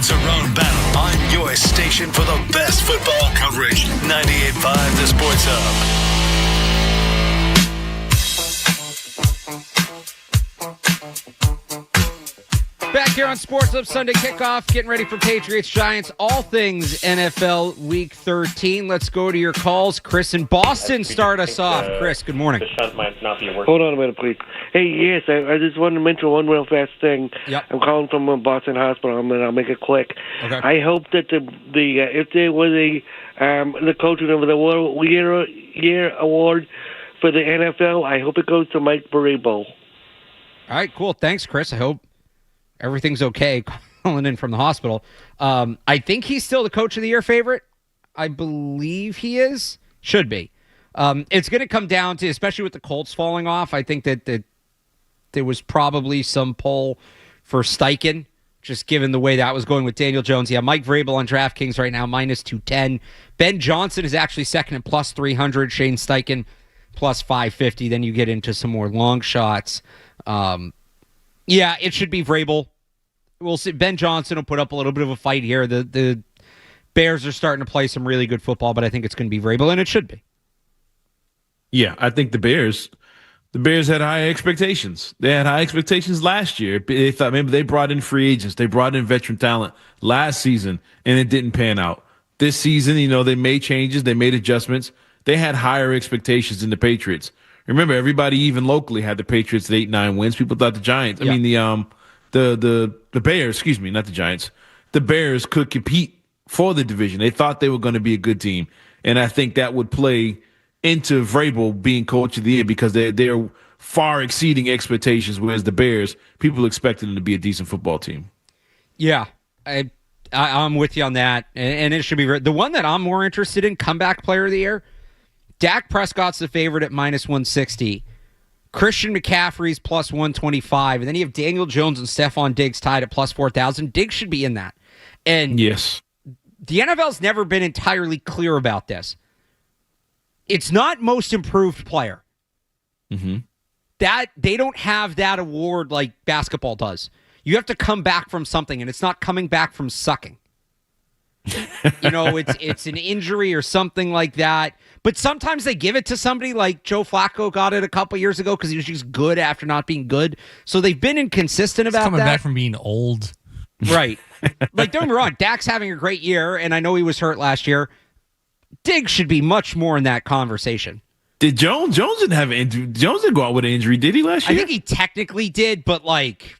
and Cerrone Battle on your station for the best football coverage. 98.5 The Sports Hub. Back here on Sports Hub Sunday Kickoff, getting ready for Patriots Giants, all things NFL Week 13. Let's go to your calls. Chris in Boston, start us off. Chris, good morning. The shunt might not be working. Hold on a minute, please. Hey, yes, I just wanted to mention one real fast thing. Yep. I'm calling from a Boston hospital, and I'll make it quick. Okay. I hope that if there was the coaching of the World Year Award for the NFL, I hope it goes to Mike Vrabel. All right, cool. Thanks, Chris. I hope everything's okay calling in from the hospital. I think he's still the Coach of the Year favorite. I believe he is. Should be. It's going to come down to, especially with the Colts falling off, I think that there was probably some pull for Steichen, just given the way that was going with Daniel Jones. Yeah, Mike Vrabel on DraftKings right now, minus 210. Ben Johnson is actually second at plus 300. Shane Steichen, plus 550. Then you get into some more long shots. Yeah, it should be Vrabel. We'll see. Ben Johnson will put up a little bit of a fight here. The Bears are starting to play some really good football, but I think it's going to be Vrabel, and it should be. Yeah, I think the Bears had high expectations. They had high expectations last year. They thought maybe they brought in free agents. They brought in veteran talent last season, and it didn't pan out. This season, they made changes. They made adjustments. They had higher expectations than the Patriots. Remember, everybody, even locally, had the Patriots at 8-9 wins. People thought the Giants, the Bears, excuse me, not the Giants. The Bears could compete for the division. They thought they were going to be a good team. And I think that would play into Vrabel being Coach of the Year because they're far exceeding expectations, whereas the Bears, people expected them to be a decent football team. Yeah, I'm with you on that. And it should be the one that I'm more interested in, comeback player of the year. Dak Prescott's the favorite at minus 160. Christian McCaffrey's plus 125. And then you have Daniel Jones and Stephon Diggs tied at plus 4,000. Diggs should be in that. And yes, the NFL's never been entirely clear about this. It's not most improved player. Mm-hmm. That they don't have that award like basketball does. You have to come back from something, and it's not coming back from sucking. It's an injury or something like that. But sometimes they give it to somebody like Joe Flacco got it a couple years ago because he was just good after not being good. So they've been inconsistent about coming that. Back from being old. Right. Like, don't get me wrong, Dak's having a great year, and I know he was hurt last year. Diggs should be much more in that conversation. Did Jones didn't have an injury. Jones didn't go out with an injury, did he, last year? I think he technically did, but like...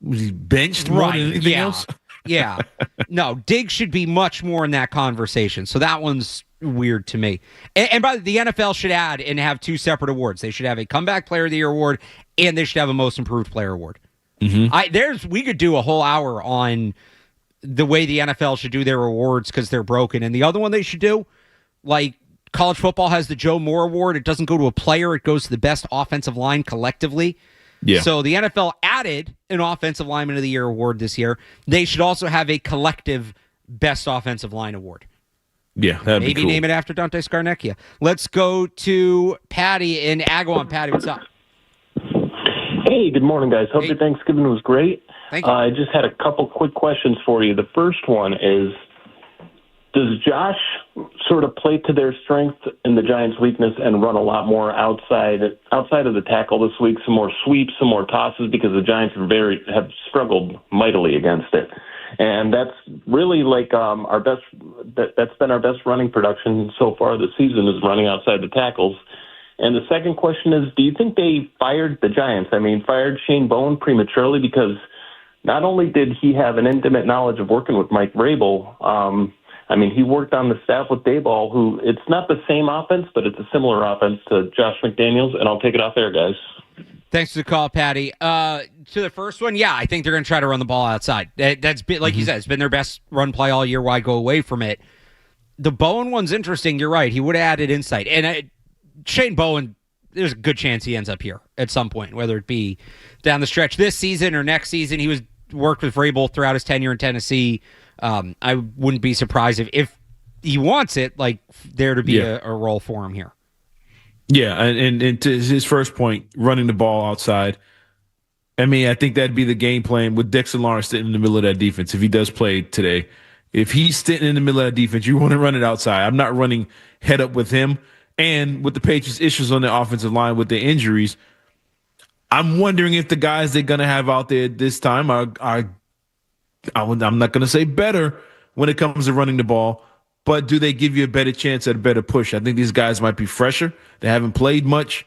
Was he benched more than anything else? Yeah. No, Diggs should be much more in that conversation. So that one's weird to me. And by the NFL should add and have two separate awards. They should have a comeback player of the year award, and they should have a most improved player award. Mm-hmm. We could do a whole hour on the way the NFL should do their awards because they're broken. And the other one they should do, like college football has the Joe Moore Award. It doesn't go to a player. It goes to the best offensive line collectively. Yeah. So the NFL added an Offensive Lineman of the Year award this year. They should also have a collective Best Offensive Line award. Yeah, that'd Maybe be cool. name it after Dante Scarnecchia. Let's go to Patty in Agawam. Patty, what's up? Hey, good morning, guys. Hope your Thanksgiving was great. Thank you. I just had a couple quick questions for you. The first one is, does Josh sort of play to their strength and the Giants' weakness and run a lot more outside of the tackle this week? Some more sweeps, some more tosses, because the Giants have struggled mightily against it. And that's really like our best. That's been our best running production so far this season, is running outside the tackles. And the second question is, do you think they fired the Giants? Fired Shane Bowen prematurely, because not only did he have an intimate knowledge of working with Mike Vrabel, he worked on the staff with Dayball, who it's not the same offense, but it's a similar offense to Josh McDaniels. And I'll take it off there, guys. Thanks for the call, Patty. To the first one, yeah, I think they're going to try to run the ball outside. That's been, like you said, it's been their best run play all year. Why go away from it? The Bowen one's interesting. You're right. He would have added insight. And Shane Bowen, there's a good chance he ends up here at some point, whether it be down the stretch this season or next season. He was worked with Vrabel throughout his tenure in Tennessee. I wouldn't be surprised if he wants it, like there to be a role for him here. Yeah, and to his first point, running the ball outside, I mean, I think that'd be the game plan with Dexter Lawrence sitting in the middle of that defense if he does play today. If he's sitting in the middle of that defense, you want to run it outside. I'm not running head up with him. And with the Patriots' issues on the offensive line with their injuries, I'm wondering if the guys they're going to have out there this time are I'm not going to say better when it comes to running the ball, but do they give you a better chance at a better push? I think these guys might be fresher. They haven't played much.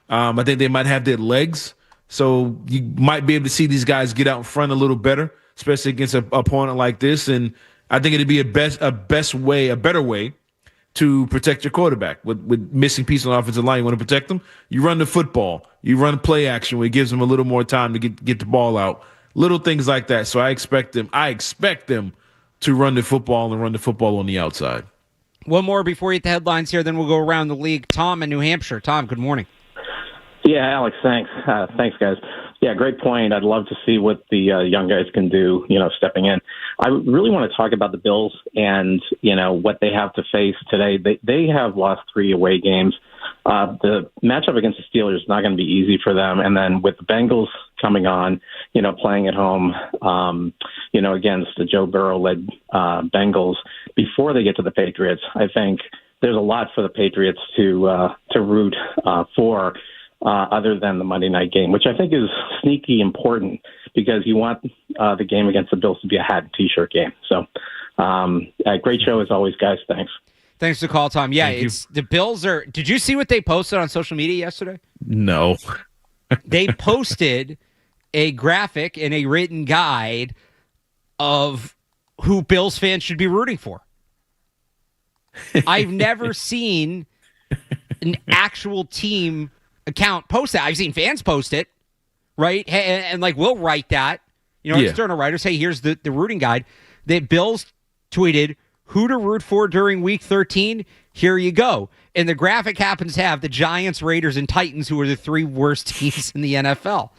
I think they might have their legs. So you might be able to see these guys get out in front a little better, especially against an opponent like this. And I think it'd be a better way to protect your quarterback. With missing pieces on the offensive line, you want to protect them. You run the football. You run play action where it gives them a little more time to get the ball out. Little things like that. So I expect them to run the football and run the football on the outside. One more before we hit the headlines here, then we'll go around the league. Tom in New Hampshire. Tom, good morning. Yeah, Alex, thanks. Thanks, guys. Yeah, great point. I'd love to see what the young guys can do, stepping in. I really want to talk about the Bills and, what they have to face today. They have lost 3 away games. The matchup against the Steelers is not going to be easy for them. And then with the Bengals coming on, playing at home, against the Joe Burrow-led Bengals before they get to the Patriots, I think there's a lot for the Patriots to root for. Other than the Monday night game, which I think is sneaky important because you want the game against the Bills to be a hat and T-shirt game. So, great show as always, guys. Thanks. Thanks for the call, Tom. Yeah, the Bills are. Did you see what they posted on social media yesterday? No. They posted a graphic and a written guide of who Bills fans should be rooting for. I've never seen an actual team account post that. I've seen fans post it, right? And we'll write that. External writers, hey, here's the rooting guide. The Bills tweeted who to root for during Week 13. Here you go. And the graphic happens to have the Giants, Raiders, and Titans, who are the 3 worst teams in the NFL.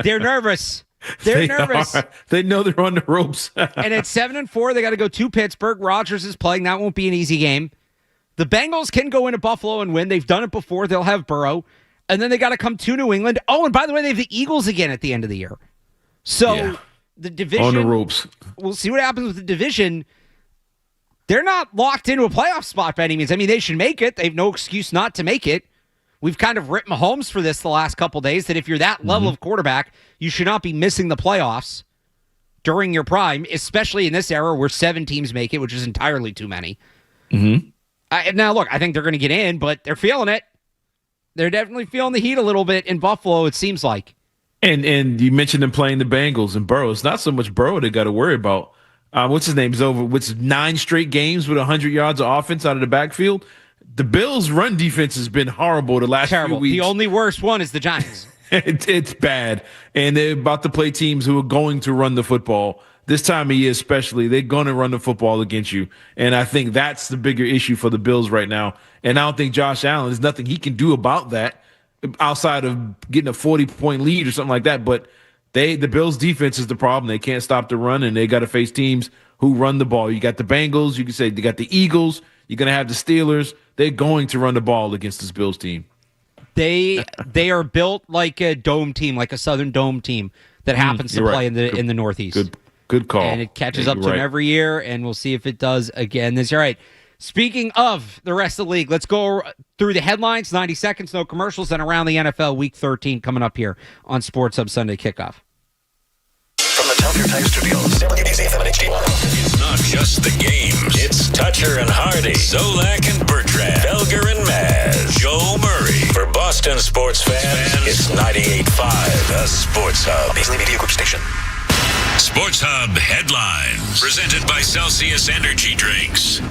They're nervous. They're nervous. They know they're on the ropes. And at 7-4, they got to go to Pittsburgh. Rodgers is playing. That won't be an easy game. The Bengals can go into Buffalo and win. They've done it before. They'll have Burrow. And then they got to come to New England. Oh, and by the way, they have the Eagles again at the end of the year. So the division. On the ropes. We'll see what happens with the division. They're not locked into a playoff spot by any means. I mean, they should make it. They have no excuse not to make it. We've kind of ripped Mahomes for this the last couple of days, that if you're that level of quarterback, you should not be missing the playoffs during your prime, especially in this era where 7 teams make it, which is entirely too many. Mm-hmm. Now, look, I think they're going to get in, but they're feeling it. They're definitely feeling the heat a little bit in Buffalo, it seems like. And you mentioned them playing the Bengals and Burrow. It's not so much Burrow they got to worry about. What's his name? Is over. What's 9 straight games with 100 yards of offense out of the backfield? The Bills' run defense has been horrible the last few weeks. The only worst one is the Giants. It's bad. And they're about to play teams who are going to run the football. This time of year especially, they're going to run the football against you. And I think that's the bigger issue for the Bills right now. And I don't think Josh Allen, there's nothing he can do about that outside of getting a 40-point lead or something like that. But the Bills' defense is the problem. They can't stop the run, and they got to face teams who run the ball. You got the Bengals. You can say they got the Eagles. You're going to have the Steelers. They're going to run the ball against this Bills team. They are built like a dome team, like a Southern Dome team that happens to play in the Northeast. Good call. And it catches up to them every year, and we'll see if it does again this year. All right. Speaking of the rest of the league, let's go through the headlines. 90 seconds, no commercials, and around the NFL Week 13 coming up here on Sports Hub Sunday Kickoff. From the Tell Your Time Studios, WBZ and HD1. It's not just the games. It's Toucher and Hardy, Zolak and Bertrand, Felger and Maz, Joe Murray. For Boston sports fans, it's 98.5, the Sports Hub. Beasley Media Group Station. Sports Hub headlines, presented by Celsius Energy Drinks.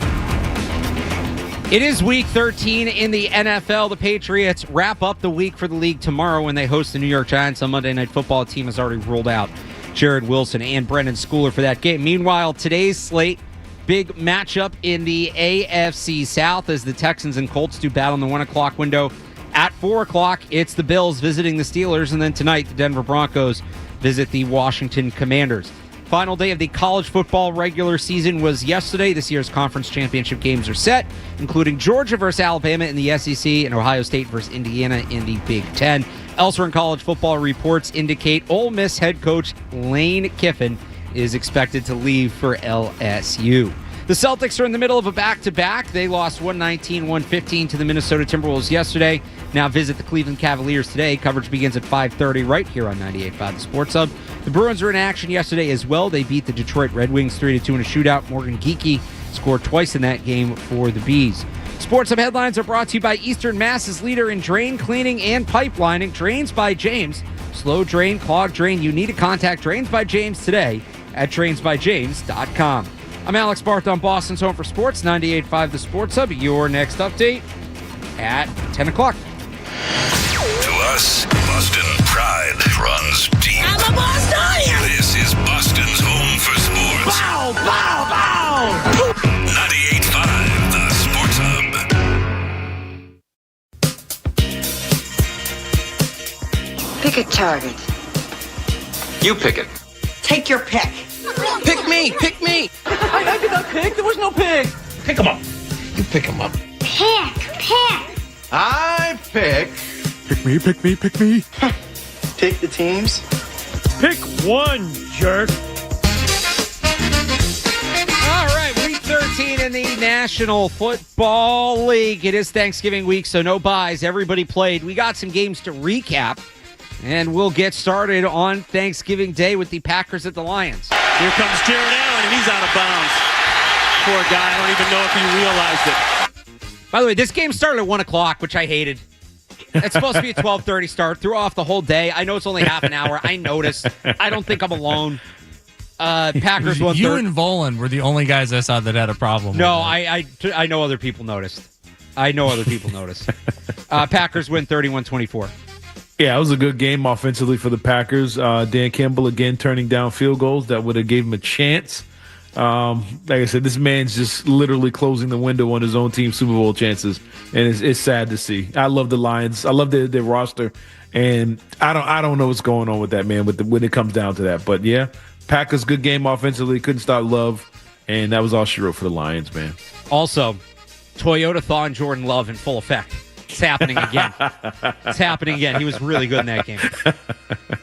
It is Week 13 in the NFL. The Patriots wrap up the week for the league tomorrow when they host the New York Giants on Monday Night Football. The team has already ruled out Jared Wilson and Brendan Schooler for that game. Meanwhile, today's slate, big matchup in the AFC South as the Texans and Colts do battle in the 1 o'clock window. At 4 o'clock, it's the Bills visiting the Steelers, and then tonight, the Denver Broncos visit the Washington Commanders. Final day of the college football regular season was yesterday. This year's conference championship games are set, including Georgia versus Alabama in the SEC and Ohio State versus Indiana in the Big Ten. Elsewhere in college football, reports indicate Ole Miss head coach Lane Kiffin is expected to leave for LSU. The Celtics are in the middle of a back-to-back. They lost 119-115 to the Minnesota Timberwolves yesterday. Now visit the Cleveland Cavaliers today. Coverage begins at 5:30 right here on 98.5 The Sports Hub. The Bruins were in action yesterday as well. They beat the Detroit Red Wings 3-2 in a shootout. Morgan Geekie scored twice in that game for the Bees. Sports Hub headlines are brought to you by Eastern Mass's leader in drain cleaning and pipelining, Drains by James. Slow drain, clog drain. You need to contact Drains by James today at drainsbyjames.com. I'm Alex Barth on Boston's Home for Sports, 98.5 The Sports Hub. Your next update at 10 o'clock. To us, Boston pride runs deep. I'm a Bostonian! This is Boston's Home for Sports. Bow, bow, bow! 98.5 The Sports Hub. Pick a target. You pick it. Take your pick. Pick me! Pick me! I did not pick. There was no pick. Pick him up. You pick him up. Pick. I pick. Pick me, pick me, pick me. Take the teams. Pick one, jerk. All right, week 13 in the National Football League. It is Thanksgiving week, so no buys. Everybody played. We got some games to recap, and we'll get started on Thanksgiving Day with the Packers at the Lions. Here comes Jared Allen, and he's out of bounds. Poor guy. I don't even know if he realized it. By the way, this game started at 1 o'clock, which I hated. It's supposed to be a 12:30 start. Threw off the whole day. I know it's only half an hour. I noticed. I don't think I'm alone. Packers won. You and Volan were the only guys I saw that had a problem. No, with I know other people noticed. Packers win 31-24. Yeah, it was a good game offensively for the Packers. Dan Campbell again turning down field goals that would have gave him a chance. Like I said, this man's just literally closing the window on his own team's Super Bowl chances, and it's sad to see. I love the Lions. I love their roster, and I don't know what's going on with that, man, when it comes down to that. But yeah, Packers good game offensively, couldn't stop Love, and that was all she wrote for the Lions, man. Also, Toyota Thaw and Jordan Love in full effect. It's happening again. He was really good in that game.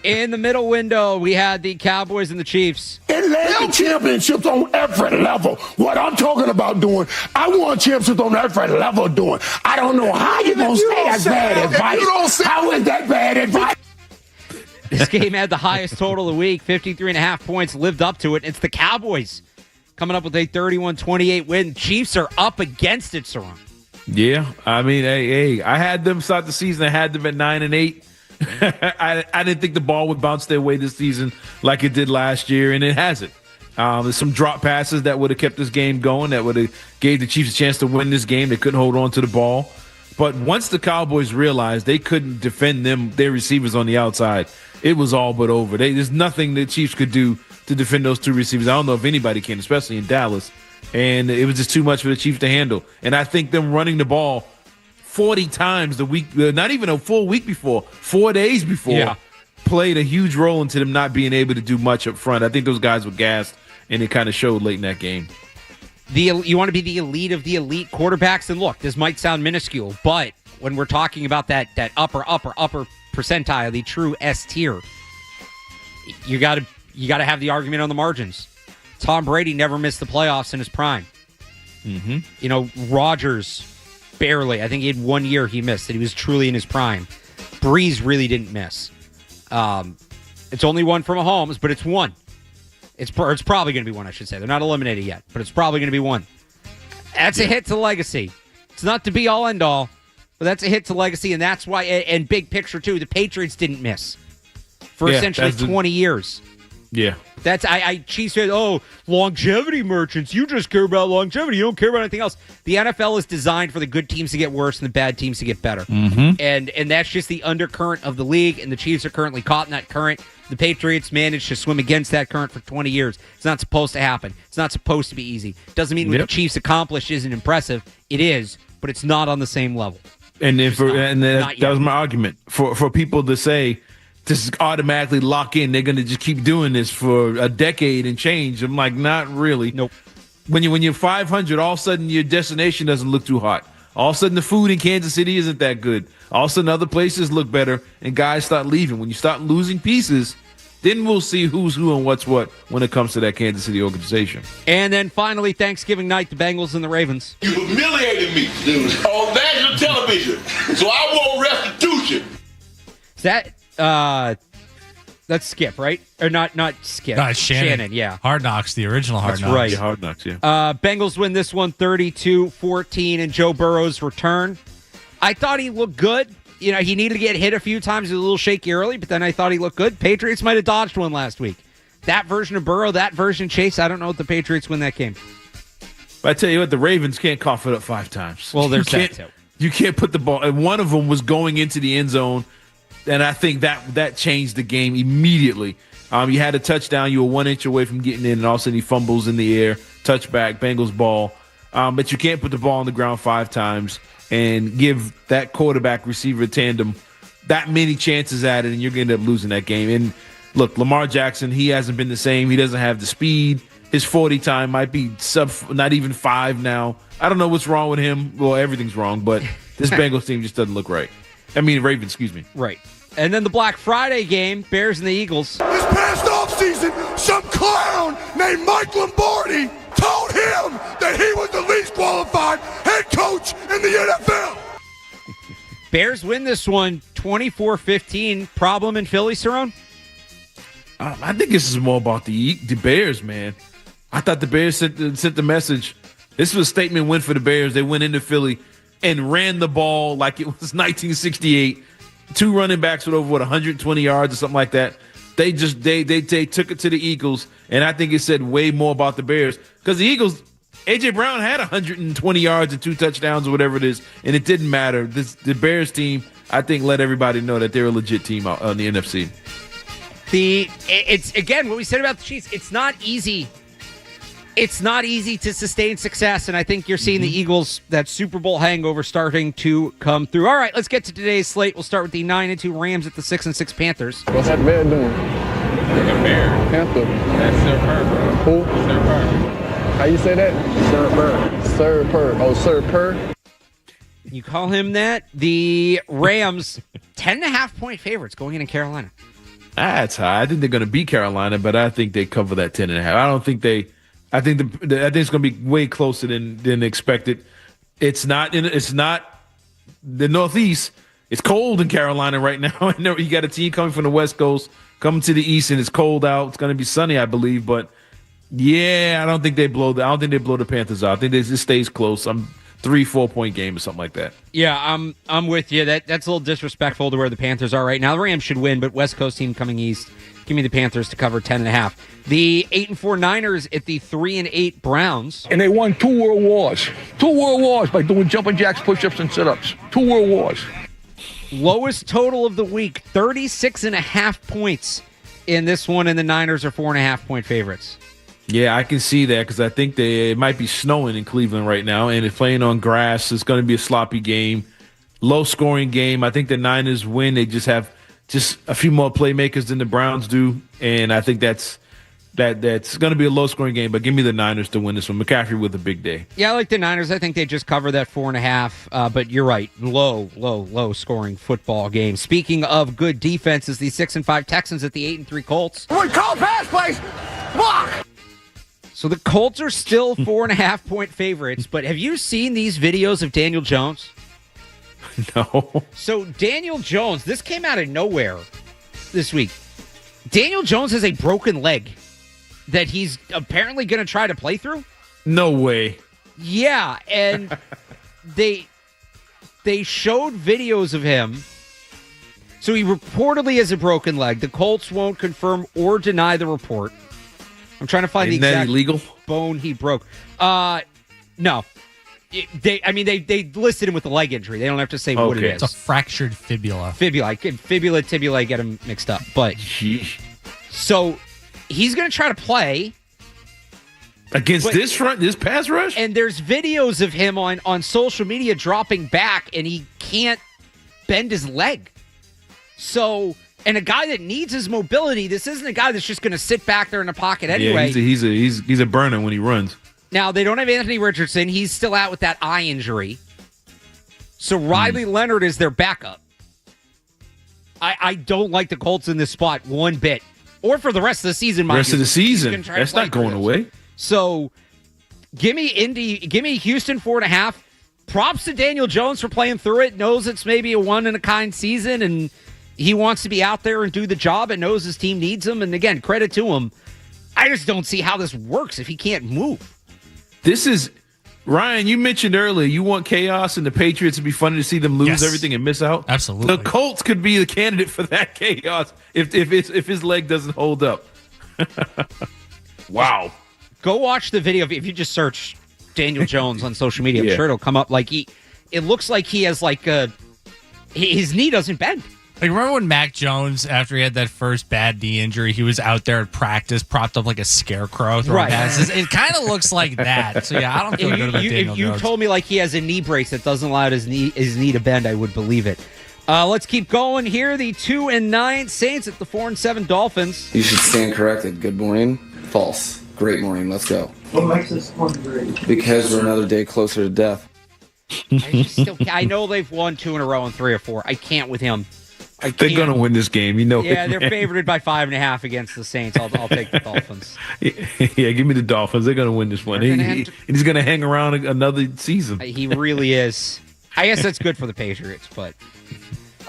In the middle window, we had the Cowboys and the Chiefs. It led to championships on every level. What I'm talking about doing, I want championships on every level doing. I don't know how you're going to say that's bad advice. How is that bad advice? This game had the highest total of the week, 53.5 points, lived up to it. It's the Cowboys coming up with a 31-28 win. Chiefs are up against it, Cerrone. Yeah, I mean, hey, I had them start the season. I had them at 9-8. I didn't think the ball would bounce their way this season like it did last year, and it hasn't. There's some drop passes that would have kept this game going, that would have gave the Chiefs a chance to win this game. They couldn't hold on to the ball. But once the Cowboys realized they couldn't defend their receivers on the outside, it was all but over. There's nothing the Chiefs could do to defend those two receivers. I don't know if anybody can, especially in Dallas. And it was just too much for the Chiefs to handle. And I think them running the ball 40 times the week, not even a full week before, 4 days before, played a huge role into them not being able to do much up front. I think those guys were gassed, and it kind of showed late in that game. You want to be the elite of the elite quarterbacks? And look, this might sound minuscule, but when we're talking about that upper percentile, the true S tier, you got to have the argument on the margins. Tom Brady never missed the playoffs in his prime. Mm-hmm. Rodgers barely. I think he had 1 year he missed that he was truly in his prime. Breeze really didn't miss. It's only one from Mahomes, but it's one. It's probably going to be one, I should say. They're not eliminated yet, but it's probably going to be one. That's a hit to legacy. It's not to be all end all, but that's a hit to legacy, and that's why. And big picture too, the Patriots didn't miss for essentially 20 years. Yeah. That's Chiefs said, longevity merchants. You just care about longevity. You don't care about anything else. The NFL is designed for the good teams to get worse and the bad teams to get better. Mm-hmm. And that's just the undercurrent of the league, and the Chiefs are currently caught in that current. The Patriots managed to swim against that current for 20 years. It's not supposed to happen. It's not supposed to be easy. Doesn't mean what the Chiefs accomplished isn't impressive. It is, but it's not on the same level. And that was my argument. For people to say, just automatically lock in, they're going to just keep doing this for a decade and change. I'm like, not really. Nope. When you're 500, all of a sudden your destination doesn't look too hot. All of a sudden, the food in Kansas City isn't that good. All of a sudden, other places look better, and guys start leaving. When you start losing pieces, then we'll see who's who and what's what when it comes to that Kansas City organization. And then finally, Thanksgiving night, the Bengals and the Ravens. You humiliated me, dude, on national television, so I want restitution. Is that that's Skip, right? Or not Skip. Shannon, yeah. Hard Knocks, the original Hard That's Knocks. right. Yeah, Hard Knocks, yeah. Bengals win this one 32-14 in Joe Burrow's return. I thought he looked good. You know, he needed to get hit a few times. He was a little shaky early, but then I thought he looked good. Patriots might have dodged one last week. That version of Burrow, that version of Chase, I don't know if the Patriots win that game. But I tell you what, the Ravens can't cough it up 5 times. Well, there's that too. You can't put the ball, and one of them was going into the end zone, and I think that changed the game immediately. You had a touchdown, you were 1 inch away from getting in, and all of a sudden he fumbles in the air, touchback, Bengals ball. But you can't put the ball on the ground 5 times and give that quarterback receiver tandem that many chances at it, and you're going to end up losing that game. And look, Lamar Jackson, he hasn't been the same. He doesn't have the speed. His 40 time might be not even 5 now. I don't know what's wrong with him. Well, everything's wrong, but this Bengals team just doesn't look right. I mean, Ravens, excuse me. Right. And then the Black Friday game, Bears and the Eagles. This past offseason, some clown named Mike Lombardi told him that he was the least qualified head coach in the NFL. Bears win this one 24-15. Problem in Philly, Cerrone? I think this is more about the Bears, man. I thought the Bears sent the message. This was a statement win for the Bears. They went into Philly and ran the ball like it was 1968. 2 running backs with over 120 yards or something like that. They took it to the Eagles, and I think it said way more about the Bears because the Eagles, A.J. Brown had 120 yards and 2 touchdowns or whatever it is, and it didn't matter. The Bears team, I think, let everybody know that they're a legit team on the NFC. It's again what we said about the Chiefs. It's not easy. It's not easy to sustain success, and I think you're seeing the Eagles, that Super Bowl hangover, starting to come through. All right, let's get to today's slate. We'll start with the 9-2 Rams at the 6-6 Panthers. What's that bear doing? The bear. Panther. That's Sir Purr. Who? Sir Purr. How you say that? Sir Purr. Sir Purr. Oh, Sir Purr. You call him that? The Rams, 10.5-point favorites going into Carolina. That's high. I think they're going to beat Carolina, but I think they cover that 10.5. I don't think they. I think it's going to be way closer than expected. It's not the Northeast. It's cold in Carolina right now. I know you got a team coming from the West Coast coming to the East, and it's cold out. It's going to be sunny, I believe. But yeah, I don't think they blow the Panthers out. I think it just stays close. 3-4 point game or something like that. Yeah, I'm with you. That's a little disrespectful to where the Panthers are right now. The Rams should win, but West Coast team coming east. Give me the Panthers to cover 10.5. The 8-4 Niners at the 3-8 Browns. And they won 2 world wars. 2 world wars by doing jumping jacks, push-ups, and sit-ups. 2 world wars. Lowest total of the week, 36.5 points in this one, and the Niners are 4.5-point favorites. Yeah, I can see that because I think it might be snowing in Cleveland right now, and it's playing on grass. It's going to be a sloppy game, low-scoring game. I think the Niners win. They just have a few more playmakers than the Browns do, and I think that's going to be a low-scoring game. But give me the Niners to win this one. McCaffrey with a big day. Yeah, I like the Niners. I think they just cover that 4.5. But you're right, low-scoring football game. Speaking of good defenses, the 6-5 Texans at the 8-3 Colts. We call pass plays. Block. So the Colts are still 4.5-point favorites, but have you seen these videos of Daniel Jones? No. So Daniel Jones, this came out of nowhere this week. Daniel Jones has a broken leg that he's apparently going to try to play through. No way. Yeah, and they showed videos of him. So he reportedly has a broken leg. The Colts won't confirm or deny the report. I'm trying to find the exact illegal bone he broke. No. They listed him with a leg injury. They don't have to say what it is. It's a fractured fibula. Fibula, tibula, get them mixed up. But so he's going to try to play against this pass rush. And there's videos of him on social media dropping back, and he can't bend his leg. So. And a guy that needs his mobility, this isn't a guy that's just going to sit back there in the pocket anyway. Yeah, he's a burner when he runs. Now, they don't have Anthony Richardson. He's still out with that eye injury. So Riley Leonard is their backup. I don't like the Colts in this spot one bit. Or for the rest of the season, mind Rest you. of the season. That's not going away. So give me Houston 4.5. Props to Daniel Jones for playing through it. Knows it's maybe a one-in-a-kind season, and he wants to be out there and do the job and knows his team needs him. And again, credit to him. I just don't see how this works if he can't move. This is, Ryan, you mentioned earlier, you want chaos and the Patriots. It'd be funny to see them lose everything and miss out. Absolutely. The Colts could be the candidate for that chaos if his leg doesn't hold up. Wow. Go watch the video. If you just search Daniel Jones on social media, I'm sure it'll come up. Like it looks like he has his knee doesn't bend. Like, remember when Mac Jones, after he had that first bad knee injury, he was out there at practice, propped up like a scarecrow throwing passes? It kind of looks like that. So, yeah, I don't feel good about Daniel Jones. If you told me like he has a knee brace that doesn't allow his knee to bend, I would believe it. Let's keep going here. The 2-9 Saints at the 4-7 Dolphins. You should stand corrected. Good morning. False. Great morning. Let's go. What makes this one great? Because we're another day closer to death. I know they've won 2 in a row in 3 or 4. I can't with him. They're going to win this game. Yeah, they're favored by 5.5 against the Saints. I'll take the Dolphins. Yeah, give me the Dolphins. They're going to win this one. He's going to hang around another season. He really is. I guess that's good for the Patriots, but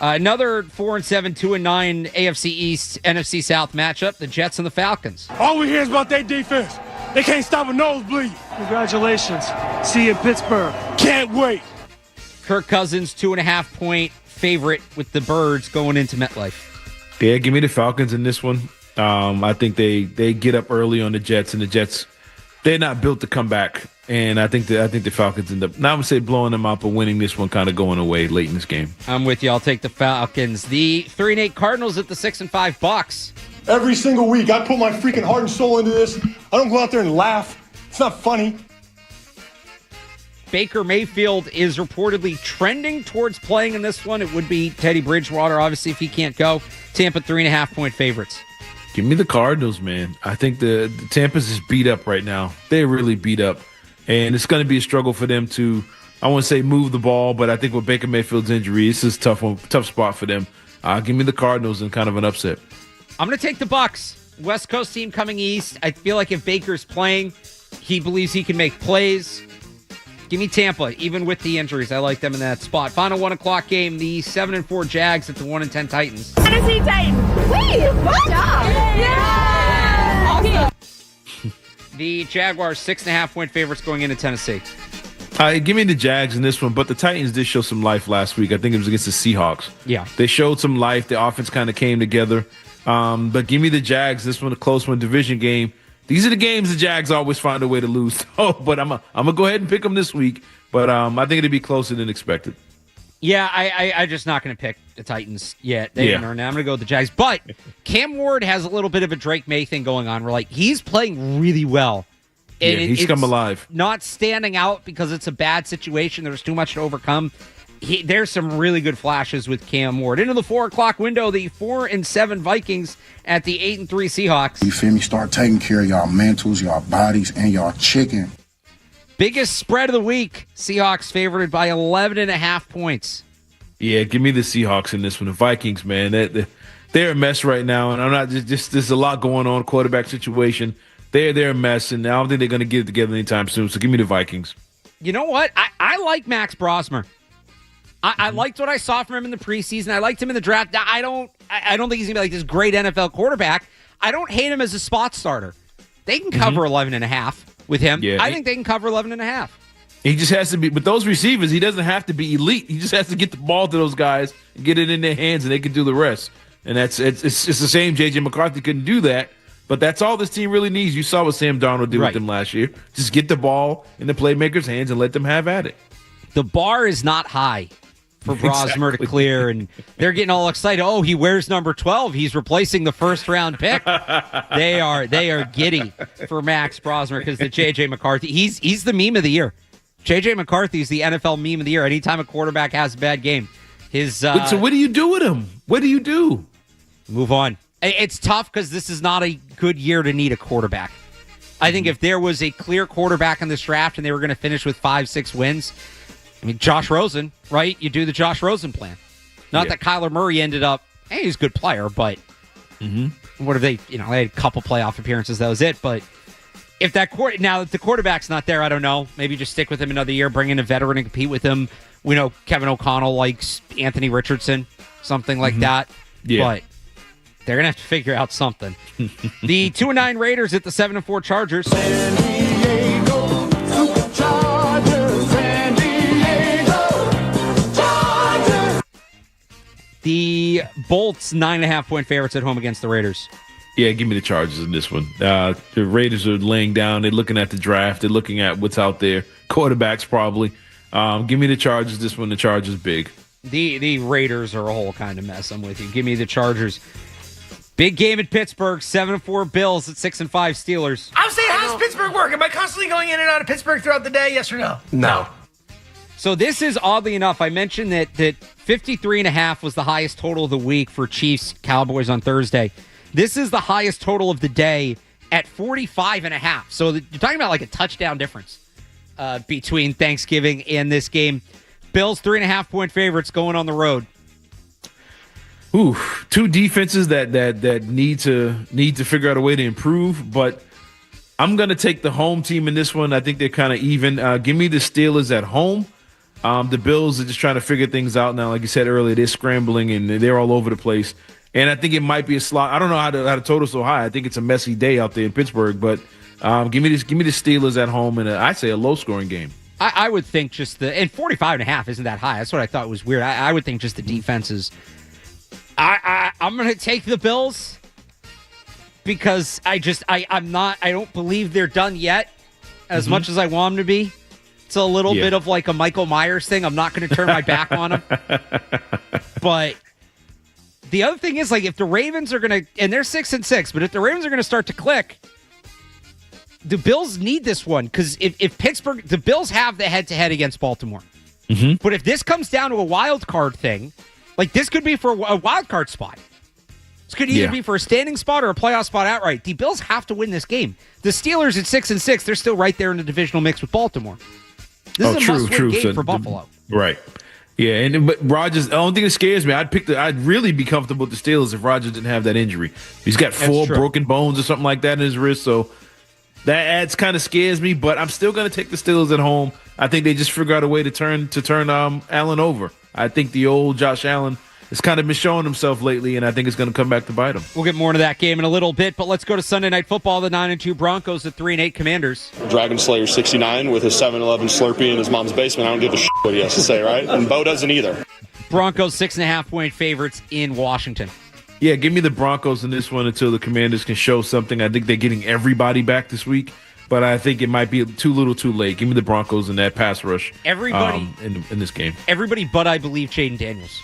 another 4-7, 2-9 AFC East, NFC South matchup, the Jets and the Falcons. All we hear is about their defense. They can't stop a nosebleed. Congratulations. See you in Pittsburgh. Can't wait. Kirk Cousins, 2.5-point favorite with the Birds going into MetLife. Yeah, give me the Falcons in this one. I think they get up early on the Jets, and the Jets, they're not built to come back. And I think the Falcons end up, not going to say blowing them out, but winning this one, kind of going away late in this game. I'm with you. I'll take the Falcons. The 3-8 Cardinals at the 6-5 Bucks. Every single week, I put my freaking heart and soul into this. I don't go out there and laugh. It's not funny. Baker Mayfield is reportedly trending towards playing in this one. It would be Teddy Bridgewater, obviously, if he can't go. Tampa 3.5-point favorites. Give me the Cardinals, man. I think the Tampa's is beat up right now. They're really beat up. And it's going to be a struggle for them to, I won't say move the ball, but I think with Baker Mayfield's injury, this is a tough spot for them. Give me the Cardinals in kind of an upset. I'm going to take the Bucks. West Coast team coming east. I feel like if Baker's playing, he believes he can make plays. Give me Tampa, even with the injuries. I like them in that spot. Final 1 o'clock game, the 7-4 Jags at the 1-10 Titans. Tennessee Titans. Wait, good job. Yeah. Awesome. The Jaguars, 6.5-point favorites going into Tennessee. Give me the Jags in this one, but the Titans did show some life last week. I think it was against the Seahawks. Yeah. They showed some life. The offense kind of came together. But give me the Jags. This one, a close one, division game. These are the games the Jags always find a way to lose. But I'm gonna go ahead and pick them this week. But I think it'll be closer than expected. Yeah, I'm just not going to pick the Titans yet. They didn't earn it. I'm going to go with the Jags. But Cam Ward has a little bit of a Drake May thing going on. Where he's playing really well. And he's come alive. Not standing out because it's a bad situation. There's too much to overcome. There's some really good flashes with Cam Ward. Into the 4 o'clock window, the 4-7 Vikings at the 8-3 Seahawks. You feel me? Start taking care of y'all mentals, y'all bodies, and y'all chicken. Biggest spread of the week. Seahawks favored by 11.5 points. Yeah, give me the Seahawks in this one. The Vikings, man, they're a mess right now, and I'm not just there's a lot going on. Quarterback situation, they're a mess, and I don't think they're going to get it together anytime soon. So give me the Vikings. You know what? I like Max Brosmer. I liked what I saw from him in the preseason. I liked him in the draft. I don't think he's going to be like this great NFL quarterback. I don't hate him as a spot starter. They can cover 11.5 with him. Yeah, I think they can cover 11.5. He just has to be, with those receivers, he doesn't have to be elite. He just has to get the ball to those guys and get it in their hands, and they can do the rest. And it's the same. J.J. McCarthy couldn't do that, but that's all this team really needs. You saw what Sam Darnold did with them last year. Just get the ball in the playmakers' hands and let them have at it. The bar is not high for Brosmer to clear, and they're getting all excited. Oh, he wears number 12. He's replacing the first-round pick. They are giddy for Max Brosmer because the J.J. McCarthy, he's the meme of the year. J.J. McCarthy is the NFL meme of the year. Anytime a quarterback has a bad game, so what do you do with him? What do you do? Move on. It's tough because this is not a good year to need a quarterback. I think if there was a clear quarterback in this draft and they were going to finish with 5-6 wins, I mean, Josh Rosen, right? You do the Josh Rosen plan. Not that Kyler Murray ended up, he's a good player, but what have they, they had a couple playoff appearances, that was it. But if if the quarterback's not there, I don't know. Maybe just stick with him another year, bring in a veteran and compete with him. We know Kevin O'Connell likes Anthony Richardson, something like that. Yeah. But they're going to have to figure out something. The 2-9 Raiders at the 7-4 Chargers. San Diego, Superchargers, San Diego, Chargers. The Bolts 9.5-point favorites at home against the Raiders. Yeah, give me the Chargers in this one. The Raiders are laying down. They're looking at the draft. They're looking at what's out there. Quarterbacks probably. Give me the Chargers this one. The Chargers big. The Raiders are a whole kind of mess. I'm with you. Give me the Chargers. Big game at Pittsburgh. 7-4 Bills at 6-5 Steelers. I'm saying, how does Pittsburgh work? Am I constantly going in and out of Pittsburgh throughout the day? Yes or no? No. So this is, oddly enough, I mentioned that 53.5 was the highest total of the week for Chiefs Cowboys on Thursday. This is the highest total of the day at 45.5. So you're talking about like a touchdown difference between Thanksgiving and this game. Bills 3.5-point favorites going on the road. Ooh, two defenses that need to figure out a way to improve, but I'm gonna take the home team in this one. I think they're kind of even. Give me the Steelers at home. The Bills are just trying to figure things out now. Like you said earlier, they're scrambling and they're all over the place. And I think it might be a slot. I don't know how to total so high. I think it's a messy day out there in Pittsburgh, but give me the Steelers at home in I say a low scoring game. I would think and 45.5 isn't that high. That's what I thought was weird. I would think just the defenses. I'm going to take the Bills because I don't believe they're done yet as much as I want them to be. It's a little bit of like a Michael Myers thing. I'm not going to turn my back on them. But the other thing is, like, if the Ravens are going to, and they're 6-6, but if the Ravens are going to start to click, the Bills need this one because if Pittsburgh, the Bills have the head-to-head against Baltimore. But if this comes down to a wild card thing, like this could be for a wild card spot. This could either be for a standing spot or a playoff spot outright. The Bills have to win this game. The Steelers at 6-6, they're still right there in the divisional mix with Baltimore. This is a must-win game for Buffalo. Right. Yeah, but Rodgers, the only thing that scares me, I'd really be comfortable with the Steelers if Rodgers didn't have that injury. He's got 4 broken bones or something like that in his wrist, so that kind of scares me, but I'm still going to take the Steelers at home. I think they just figure out a way to turn Allen over. I think the old Josh Allen has kind of been showing himself lately, and I think it's going to come back to bite him. We'll get more into that game in a little bit, but let's go to Sunday Night Football. The 9-2 Broncos, the 3-8 Commanders. Dragon Slayer 69 with his 7-Eleven Slurpee in his mom's basement. I don't give a shit what he has to say, right? And Bo doesn't either. Broncos 6.5-point favorites in Washington. Yeah, give me the Broncos in this one until the Commanders can show something. I think they're getting everybody back this week, but I think it might be too little too late. Give me the Broncos in that pass rush everybody in this game. Everybody but I believe Jaden Daniels,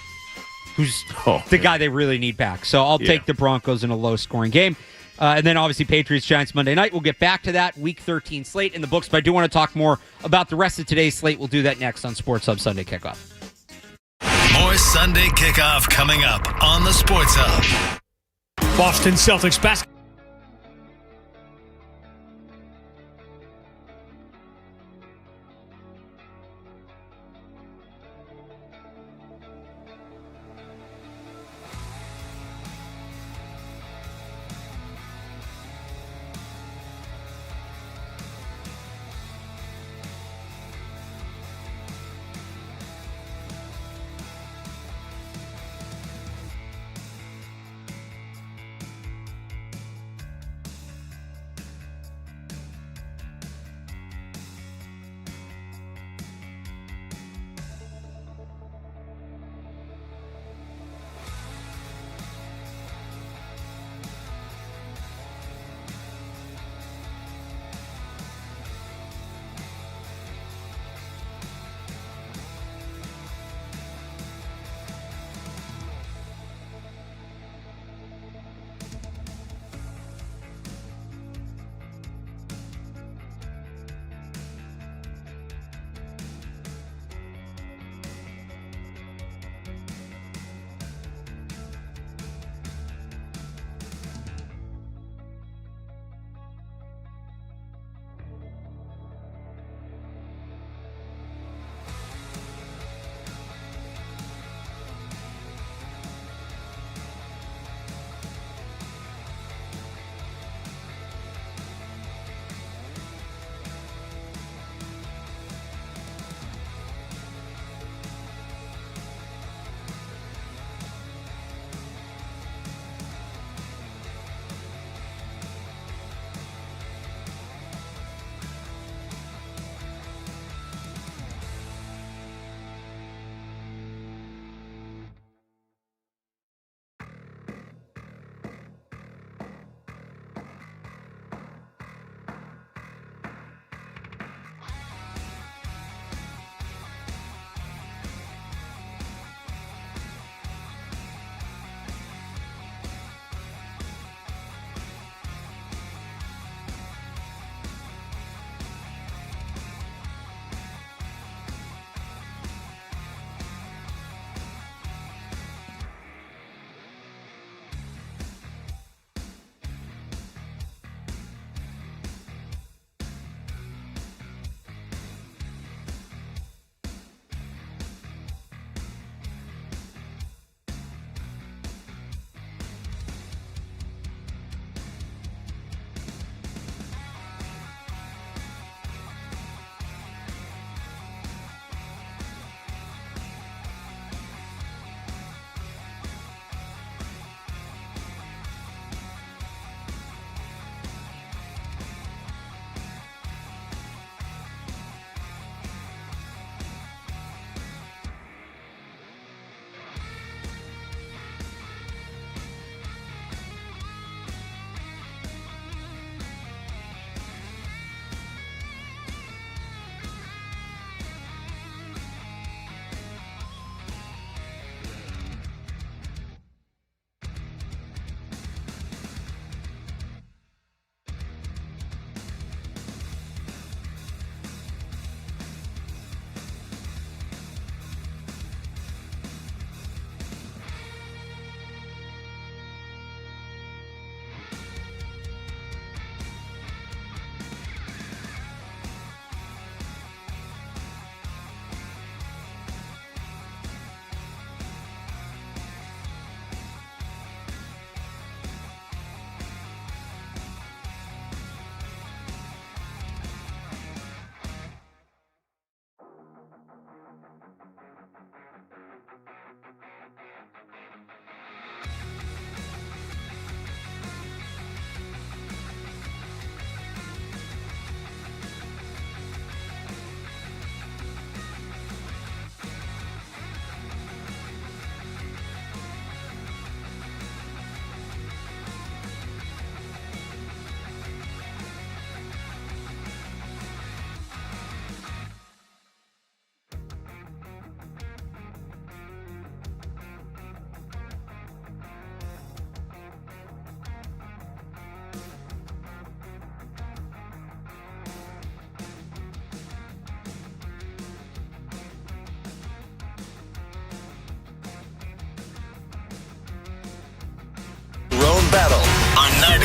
who's the guy they really need back. So I'll take the Broncos in a low-scoring game. And then obviously Patriots-Giants Monday night. We'll get back to that Week 13 slate in the books, but I do want to talk more about the rest of today's slate. We'll do that next on Sports Hub Sunday Kickoff. More Sunday Kickoff coming up on the Sports Hub. Boston Celtics basketball.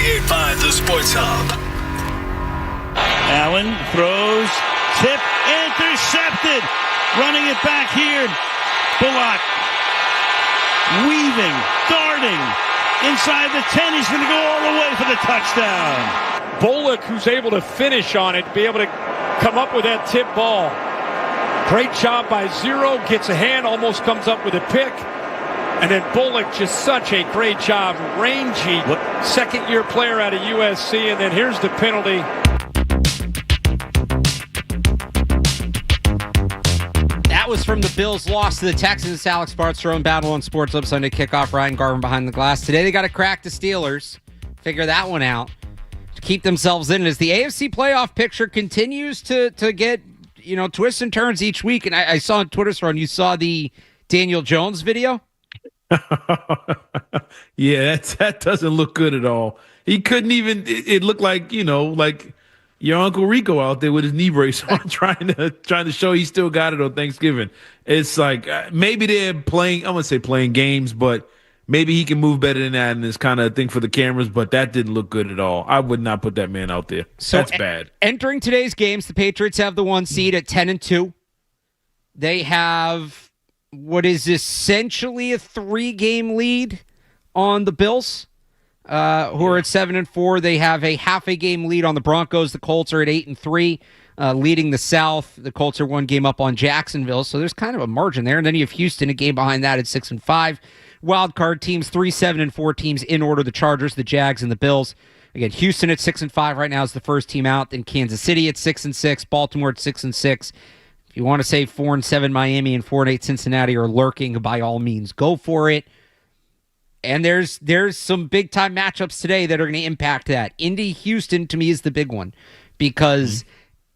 98.5 The Sports Hub. Allen throws, tip, intercepted. Running it back here. Bullock weaving, darting inside the 10. He's going to go all the way for the touchdown. Bullock, who's able to finish on it, be able to come up with that tip ball. Great job by Zero. Gets a hand, almost comes up with a pick. And then Bullock, just such a great job. Rangy, second-year player out of USC. And then here's the penalty. That was from the Bills' loss to the Texans. Alex Barth, Cerrone Battle on Sports Hub Sunday Kickoff. Ryan Garvin behind the glass. Today they got to crack the Steelers. Figure that one out to keep themselves in as the AFC playoff picture continues to get, twists and turns each week. And I saw on Twitter, Cerrone, you saw the Daniel Jones video? Yeah, that doesn't look good at all. He couldn't even, it looked like, like your Uncle Rico out there with his knee brace on trying to show he still got it on Thanksgiving. It's like maybe they're playing, I'm going to say playing games, but maybe he can move better than that and this kind of thing for the cameras, but that didn't look good at all. I would not put that man out there. So that's bad. Entering today's games, the Patriots have the 1 seed at 10-2. They have what is essentially a 3-game lead on the Bills, who are at 7-4. They have a half a game lead on the Broncos. The Colts are at 8-3, leading the South. The Colts are 1 game up on Jacksonville, so there's kind of a margin there. And then you have Houston, a game behind that at 6-5. Wild card teams, 3, 7, and 4 teams in order: the Chargers, the Jags, and the Bills. Again, Houston at 6-5 right now is the first team out. Then Kansas City at 6-6, Baltimore at 6-6. If you want to say 4-7 Miami and 4-8 Cincinnati are lurking, by all means, go for it. And there's some big time matchups today that are going to impact that. Indy Houston to me is the big one because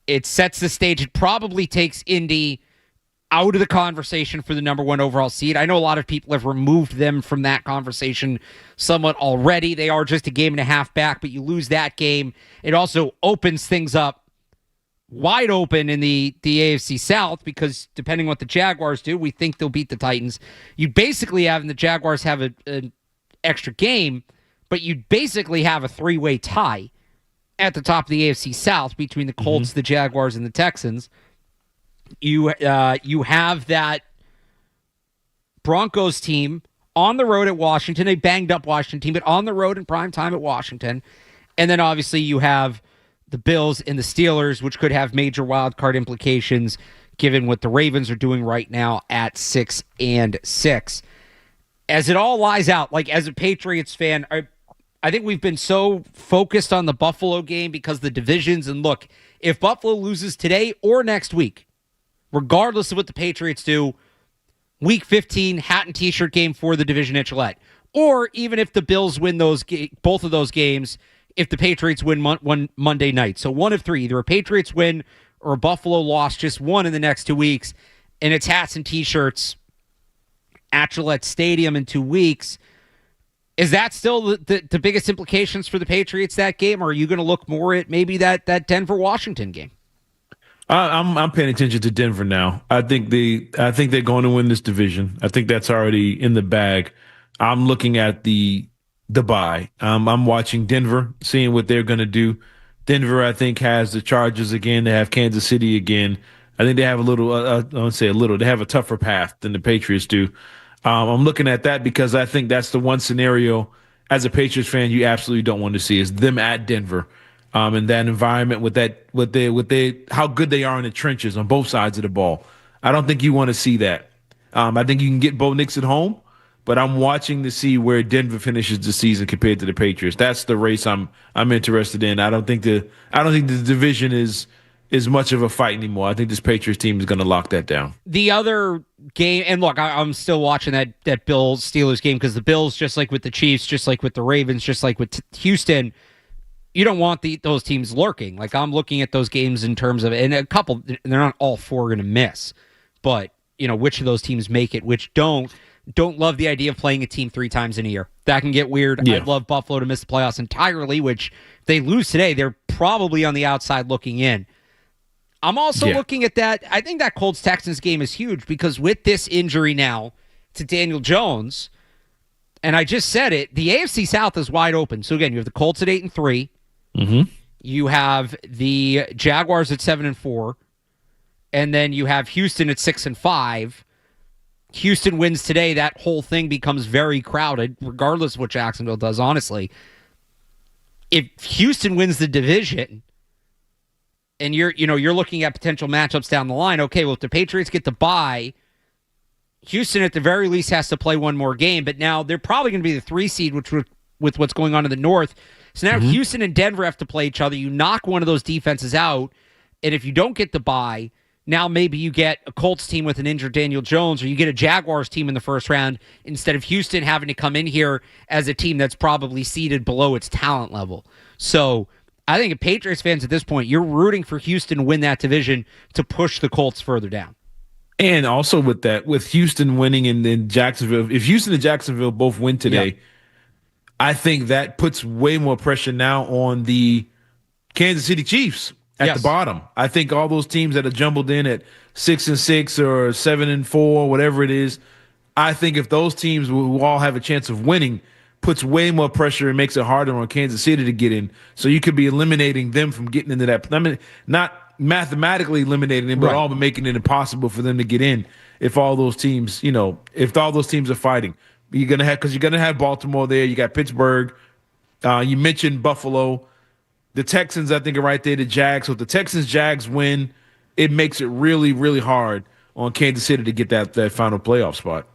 it sets the stage. It probably takes Indy out of the conversation for the number 1 overall seed. I know a lot of people have removed them from that conversation somewhat already. They are just a game and a half back, but you lose that game. It also opens things up wide open in the AFC South because depending on what the Jaguars do, we think they'll beat the Titans. You basically have, the Jaguars have an extra game, but you basically have a 3-way tie at the top of the AFC South between the Colts, the Jaguars, and the Texans. You have that Broncos team on the road at Washington, a banged-up Washington team, but on the road in prime time at Washington. And then obviously you have the Bills and the Steelers, which could have major wild card implications given what the Ravens are doing right now at 6-6. As it all lies out, like as a Patriots fan, I think we've been so focused on the Buffalo game because the divisions. And look, if Buffalo loses today or next week, regardless of what the Patriots do, Week 15 hat and T-shirt game for the division at Gillette. Or even if the Bills win both of those games, if the Patriots win one Monday night. So 1 of 3, either a Patriots win or a Buffalo loss, just one in the next 2 weeks, and it's hats and T-shirts at Gillette Stadium in 2 weeks. Is that still the biggest implications for the Patriots that game, or are you going to look more at maybe that Denver-Washington game? I'm paying attention to Denver now. I think they're going to win this division. I think that's already in the bag. I'm looking at the bye. I'm watching Denver, seeing what they're going to do. Denver, I think, has the Chargers again. They have Kansas City again. I think they have they have a tougher path than the Patriots do. I'm looking at that because I think that's the one scenario as a Patriots fan you absolutely don't want to see is them at Denver. In that environment with how good they are in the trenches on both sides of the ball. I don't think you want to see that. I think you can get Bo Nix at home, but I'm watching to see where Denver finishes the season compared to the Patriots. That's the race I'm interested in. I don't think the division is much of a fight anymore. I think this Patriots team is going to lock that down. The other game, and look, I'm still watching that Bills-Steelers game because the Bills, just like with the Chiefs, just like with the Ravens, just like with Houston, you don't want those teams lurking. Like, I'm looking at those games in terms of, and a couple, they're not all 4 going to miss, but, which of those teams make it, which don't love the idea of playing a team 3 times in a year. That can get weird. Yeah. I'd love Buffalo to miss the playoffs entirely, which if they lose today, they're probably on the outside looking in. I'm also looking at that. I think that Colts-Texans game is huge because with this injury now to Daniel Jones, And I just said it. The AFC South is wide open. So again, you have the Colts at 8-3. Mm-hmm. You have the Jaguars at 7-4. And then you have Houston at 6-5. Houston wins today. That whole thing becomes very crowded, regardless of what Jacksonville does, honestly. If Houston wins the division, and you're looking at potential matchups down the line, okay, well, if the Patriots get the bye, Houston at the very least has to play one more game, but now they're probably going to be the 3 seed, which with what's going on in the North. So now Houston and Denver have to play each other. You knock one of those defenses out, and if you don't get the bye, now maybe you get a Colts team with an injured Daniel Jones, or you get a Jaguars team in the first round instead of Houston having to come in here as a team that's probably seeded below its talent level. So I think if Patriots fans at this point, you're rooting for Houston to win that division to push the Colts further down. And also with that, with Houston winning and then Jacksonville, if Houston and Jacksonville both win today, I think that puts way more pressure now on the Kansas City Chiefs at the bottom. I think all those teams that are jumbled in at 6-6 or 7-4, whatever it is, I think if those teams who all have a chance of winning puts way more pressure and makes it harder on Kansas City to get in. So you could be eliminating them from getting into that. I mean, not mathematically eliminating them, but all but making it impossible for them to get in if all those teams, if all those teams are fighting. You're gonna have Baltimore there. You got Pittsburgh. You mentioned Buffalo. The Texans, I think, are right there. The Jags. So if the Texans-Jags win, it makes it really, really hard on Kansas City to get that final playoff spot.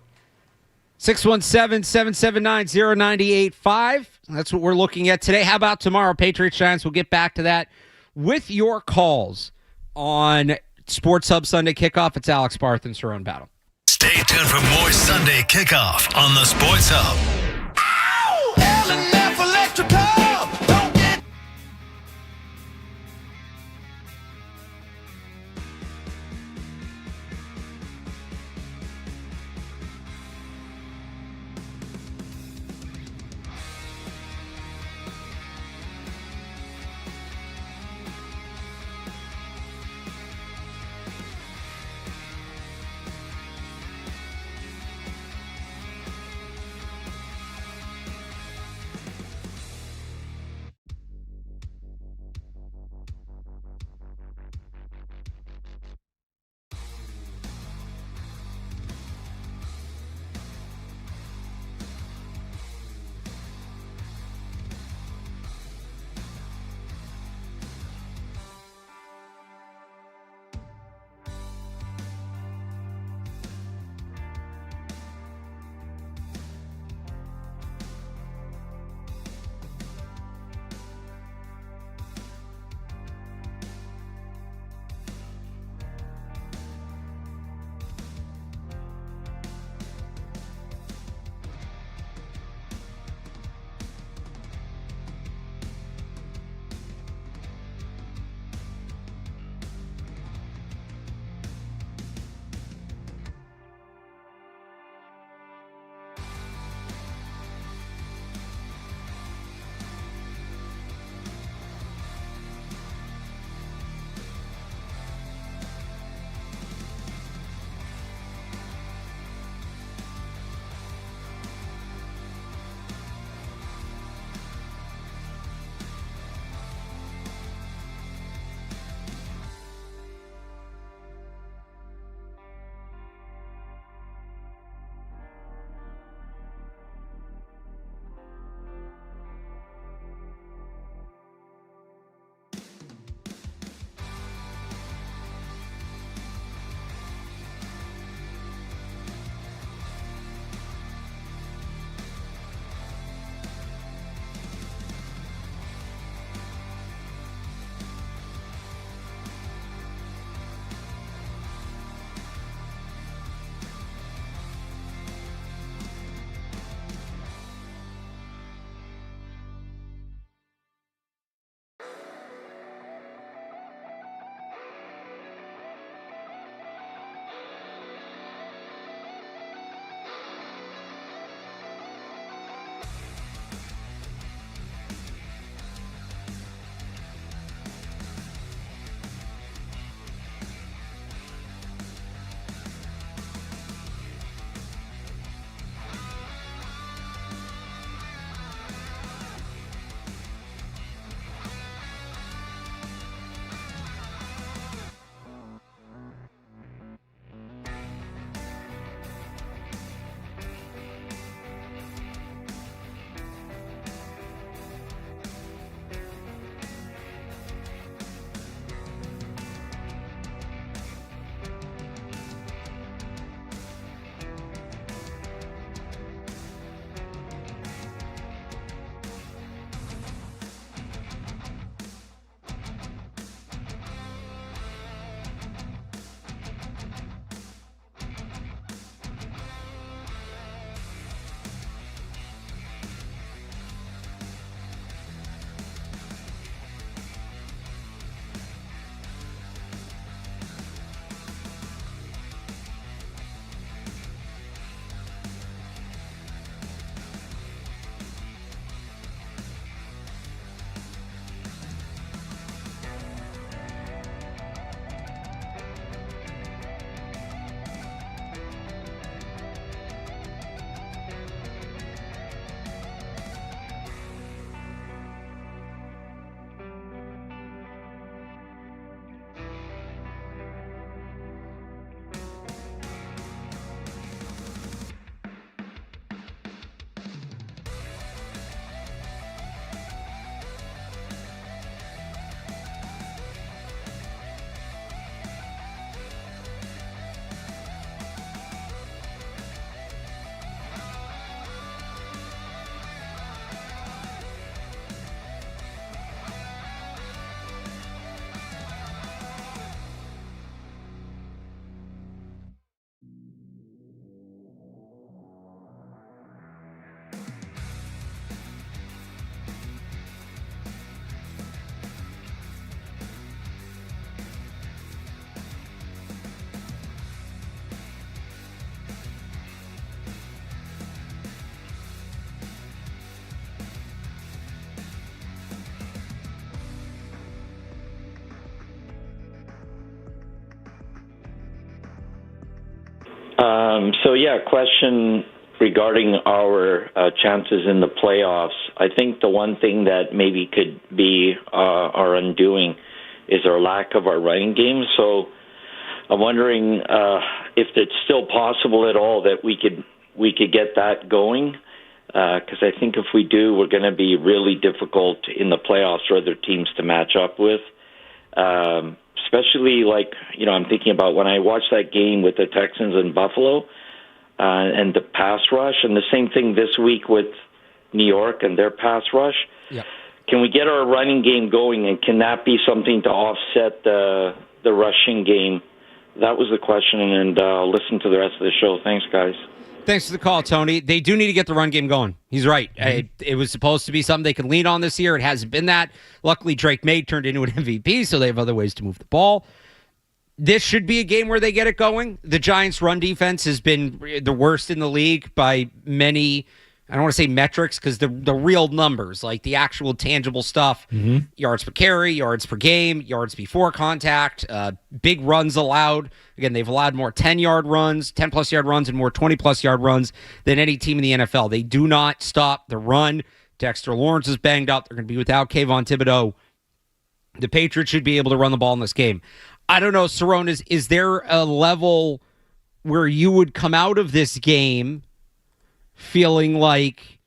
617-779-0985. That's what we're looking at today. How about tomorrow, Patriots Giants? We'll get back to that with your calls on Sports Hub Sunday Kickoff. It's Alex Barth and Cerrone Battle. Stay tuned for more Sunday Kickoff on the Sports Hub. Question regarding our chances in the playoffs. I think the one thing that maybe could be our undoing is our lack of our running game. So I'm wondering if it's still possible at all that we could get that going. Because I think if we do, we're going to be really difficult in the playoffs for other teams to match up with. Especially I'm thinking about when I watched that game with the Texans and Buffalo and the pass rush, and the same thing this week with New York and their pass rush. Yep. Can we get our running game going, and can that be something to offset the rushing game? That was the question, and I'll listen to the rest of the show. Thanks, guys. Thanks for the call, Tony. They do need to get the run game going. He's right. It was supposed to be something they could lean on this year. It hasn't been that. Luckily, Drake May turned into an MVP, so they have other ways to move the ball. This should be a game where they get it going. The Giants' run defense has been the worst in the league by many, I don't want to say metrics, because the real numbers, like the actual tangible stuff, yards per carry, yards per game, yards before contact, big runs allowed. Again, they've allowed more 10-yard runs, 10-plus yard runs, and more 20-plus yard runs than any team in the NFL. They do not stop the run. Dexter Lawrence is banged up. They're going to be without Kayvon Thibodeau. The Patriots should be able to run the ball in this game. I don't know, Cerrone, is there a level where you would come out of this game feeling like,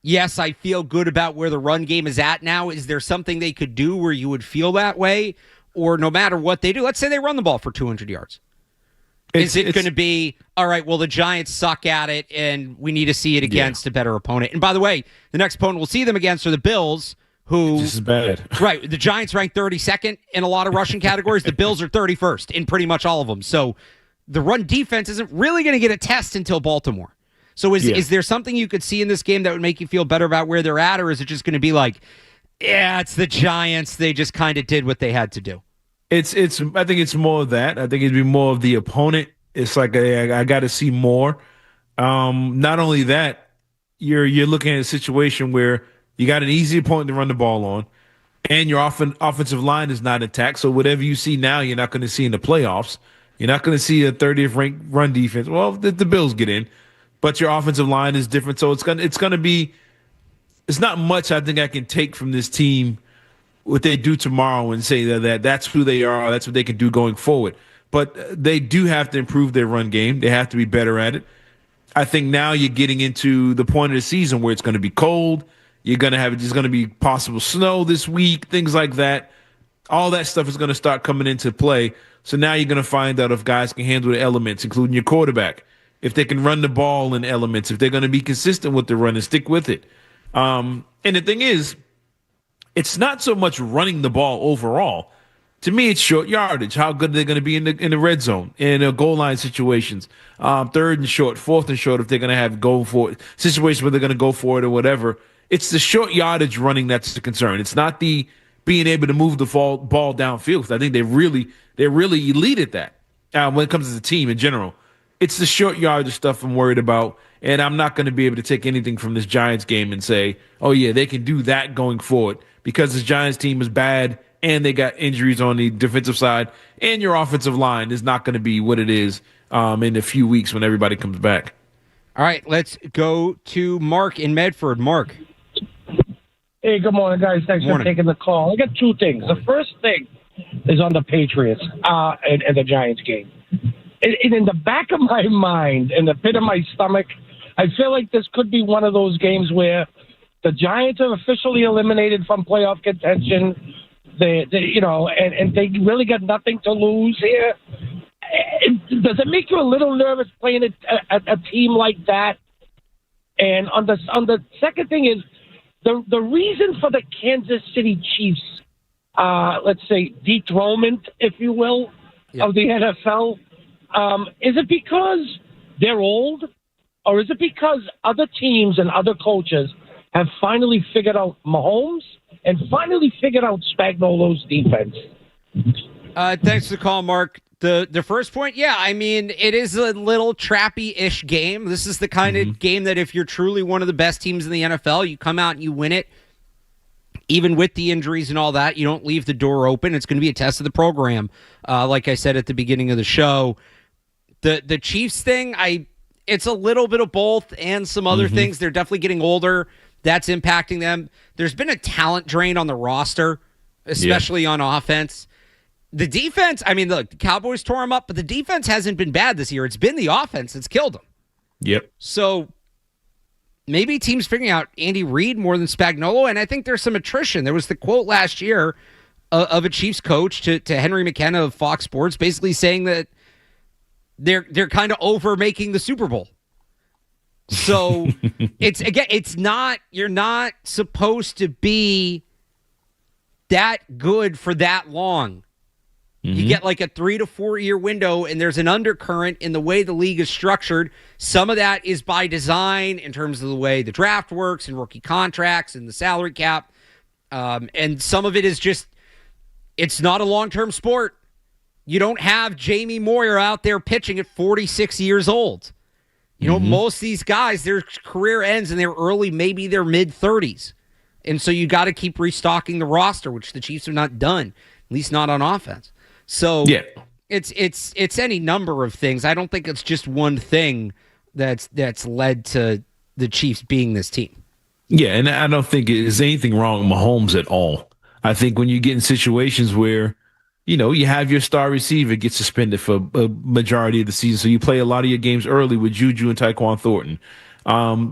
yes, I feel good about where the run game is at now? Is there something they could do where you would feel that way? Or no matter what they do, let's say they run the ball for 200 yards. Is it going to be, all right, well, the Giants suck at it, and we need to see it against a better opponent? And by the way, the next opponent we'll see them against are the Bills, who... This is bad. Right. The Giants rank 32nd in a lot of rushing categories. The Bills are 31st in pretty much all of them. So the run defense isn't really going to get a test until Baltimore. So is there something you could see in this game that would make you feel better about where they're at, or is it just going to be like, yeah, it's the Giants, they just kind of did what they had to do? I think it's more of that. I think it'd be more of the opponent. It's like I got to see more. Not only that, you're looking at a situation where you got an easy opponent to run the ball on, and your offensive line is not intact. So whatever you see now, you're not going to see in the playoffs. You're not going to see a 30th ranked run defense. Well, the Bills get in, but your offensive line is different. So it's going to be. It's not much I think I can take from this team, what they do tomorrow, and say that that's who they are. That's what they can do going forward. But they do have to improve their run game. They have to be better at it. I think now you're getting into the point of the season where it's going to be cold. There's going to be possible snow this week, things like that. All that stuff is going to start coming into play. So now you're going to find out if guys can handle the elements, including your quarterback, if they can run the ball in elements, if they're going to be consistent with the run and stick with it. And the thing is, it's not so much running the ball overall. To me, it's short yardage. How good are they going to be in the red zone, in goal line situations, third and short, fourth and short, if they're going to have go for it, situations where they're going to go for it or whatever. It's the short yardage running that's the concern. It's not the being able to move the ball downfield. I think they're really elite at that when it comes to the team in general. It's the short yardage stuff I'm worried about, and I'm not going to be able to take anything from this Giants game and say, oh, yeah, they can do that going forward, because this Giants team is bad and they got injuries on the defensive side, and your offensive line is not going to be what it is in a few weeks when everybody comes back. All right, let's go to Mark in Medford. Mark. Hey, good morning, guys. Thanks for taking the call. I got two things. The first thing is on the Patriots and the Giants game. And in the back of my mind, in the pit of my stomach, I feel like this could be one of those games where the Giants are officially eliminated from playoff contention. They really got nothing to lose here. Does it make you a little nervous playing a team like that? And on the second thing is the reason for the Kansas City Chiefs, let's say dethronement, if you will, of the NFL. Is it because they're old, or is it because other teams and other coaches have finally figured out Mahomes and finally figured out Spagnuolo's defense? Thanks for the call, Mark. The first point, I mean, it is a little trappy-ish game. This is the kind of game that if you're truly one of the best teams in the NFL, you come out and you win it. Even with the injuries and all that, you don't leave the door open. It's going to be a test of the program. Like I said at the beginning of the show, The Chiefs thing, it's a little bit of both and some other things. They're definitely getting older. That's impacting them. There's been a talent drain on the roster, especially on offense. The defense, I mean, look, the Cowboys tore them up, but the defense hasn't been bad this year. It's been the offense that's killed them. Yep. So maybe teams figuring out Andy Reid more than Spagnuolo, and I think there's some attrition. There was the quote last year of a Chiefs coach to Henry McKenna of Fox Sports basically saying that they're kind of over making the Super Bowl. So you're not supposed to be that good for that long. You get like a 3 to 4 year window, and there's an undercurrent in the way the league is structured. Some of that is by design in terms of the way the draft works and rookie contracts and the salary cap. And some of it is just, it's not a long-term sport. You don't have Jamie Moyer out there pitching at 46 years old. You know, most of these guys, their career ends in their early, maybe their mid-30s. And so you got to keep restocking the roster, which the Chiefs have not done, at least not on offense. So it's any number of things. I don't think it's just one thing that's led to the Chiefs being this team. Yeah, and I don't think there's anything wrong with Mahomes at all. I think when you get in situations where, you know, you have your star receiver get suspended for a majority of the season, so you play a lot of your games early with Juju and Tyquan Thornton.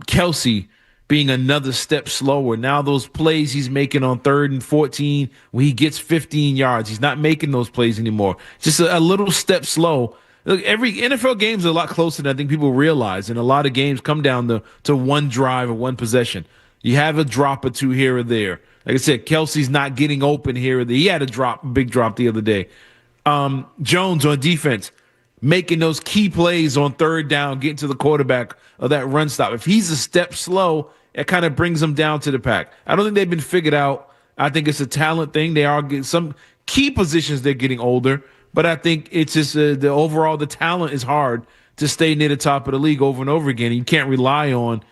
Kelsey being another step slower. Now those plays he's making on 3rd and 14 when he gets 15 yards, he's not making those plays anymore. Just a little step slow. Look, every NFL game is a lot closer than I think people realize, and a lot of games come down to one drive or one possession. You have a drop or two here or there. Like I said, Kelsey's not getting open here or there. He had a big drop the other day. Jones on defense, making those key plays on 3rd down, getting to the quarterback of that run stop. If he's a step slow, it kind of brings them down to the pack. I don't think they've been figured out. I think it's a talent thing. They are getting some key positions. They're getting older, but I think it's just the talent is hard to stay near the top of the league over and over again. You can't rely on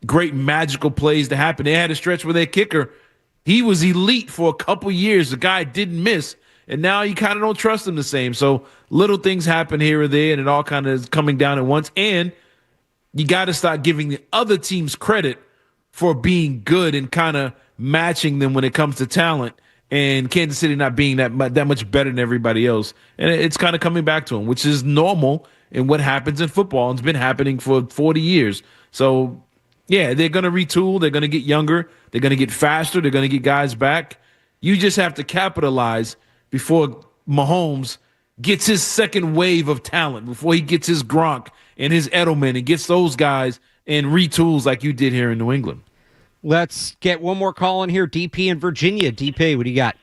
great magical plays to happen. They had a stretch where their kicker, he was elite for a couple years. The guy didn't miss, and now you kind of don't trust him the same. So little things happen here or there, and it all kind of is coming down at once. And you got to start giving the other teams credit for being good and kind of matching them when it comes to talent. And Kansas City not being that much better than everybody else. And it's kind of coming back to them, which is normal in what happens in football. And it's been happening for 40 years. So, yeah, they're going to retool. They're going to get younger. They're going to get faster. They're going to get guys back. You just have to capitalize before Mahomes gets his second wave of talent, before he gets his Gronk and his Edelman and gets those guys and retools like you did here in New England. Let's get one more call in here. DP in Virginia. DP, what do you got?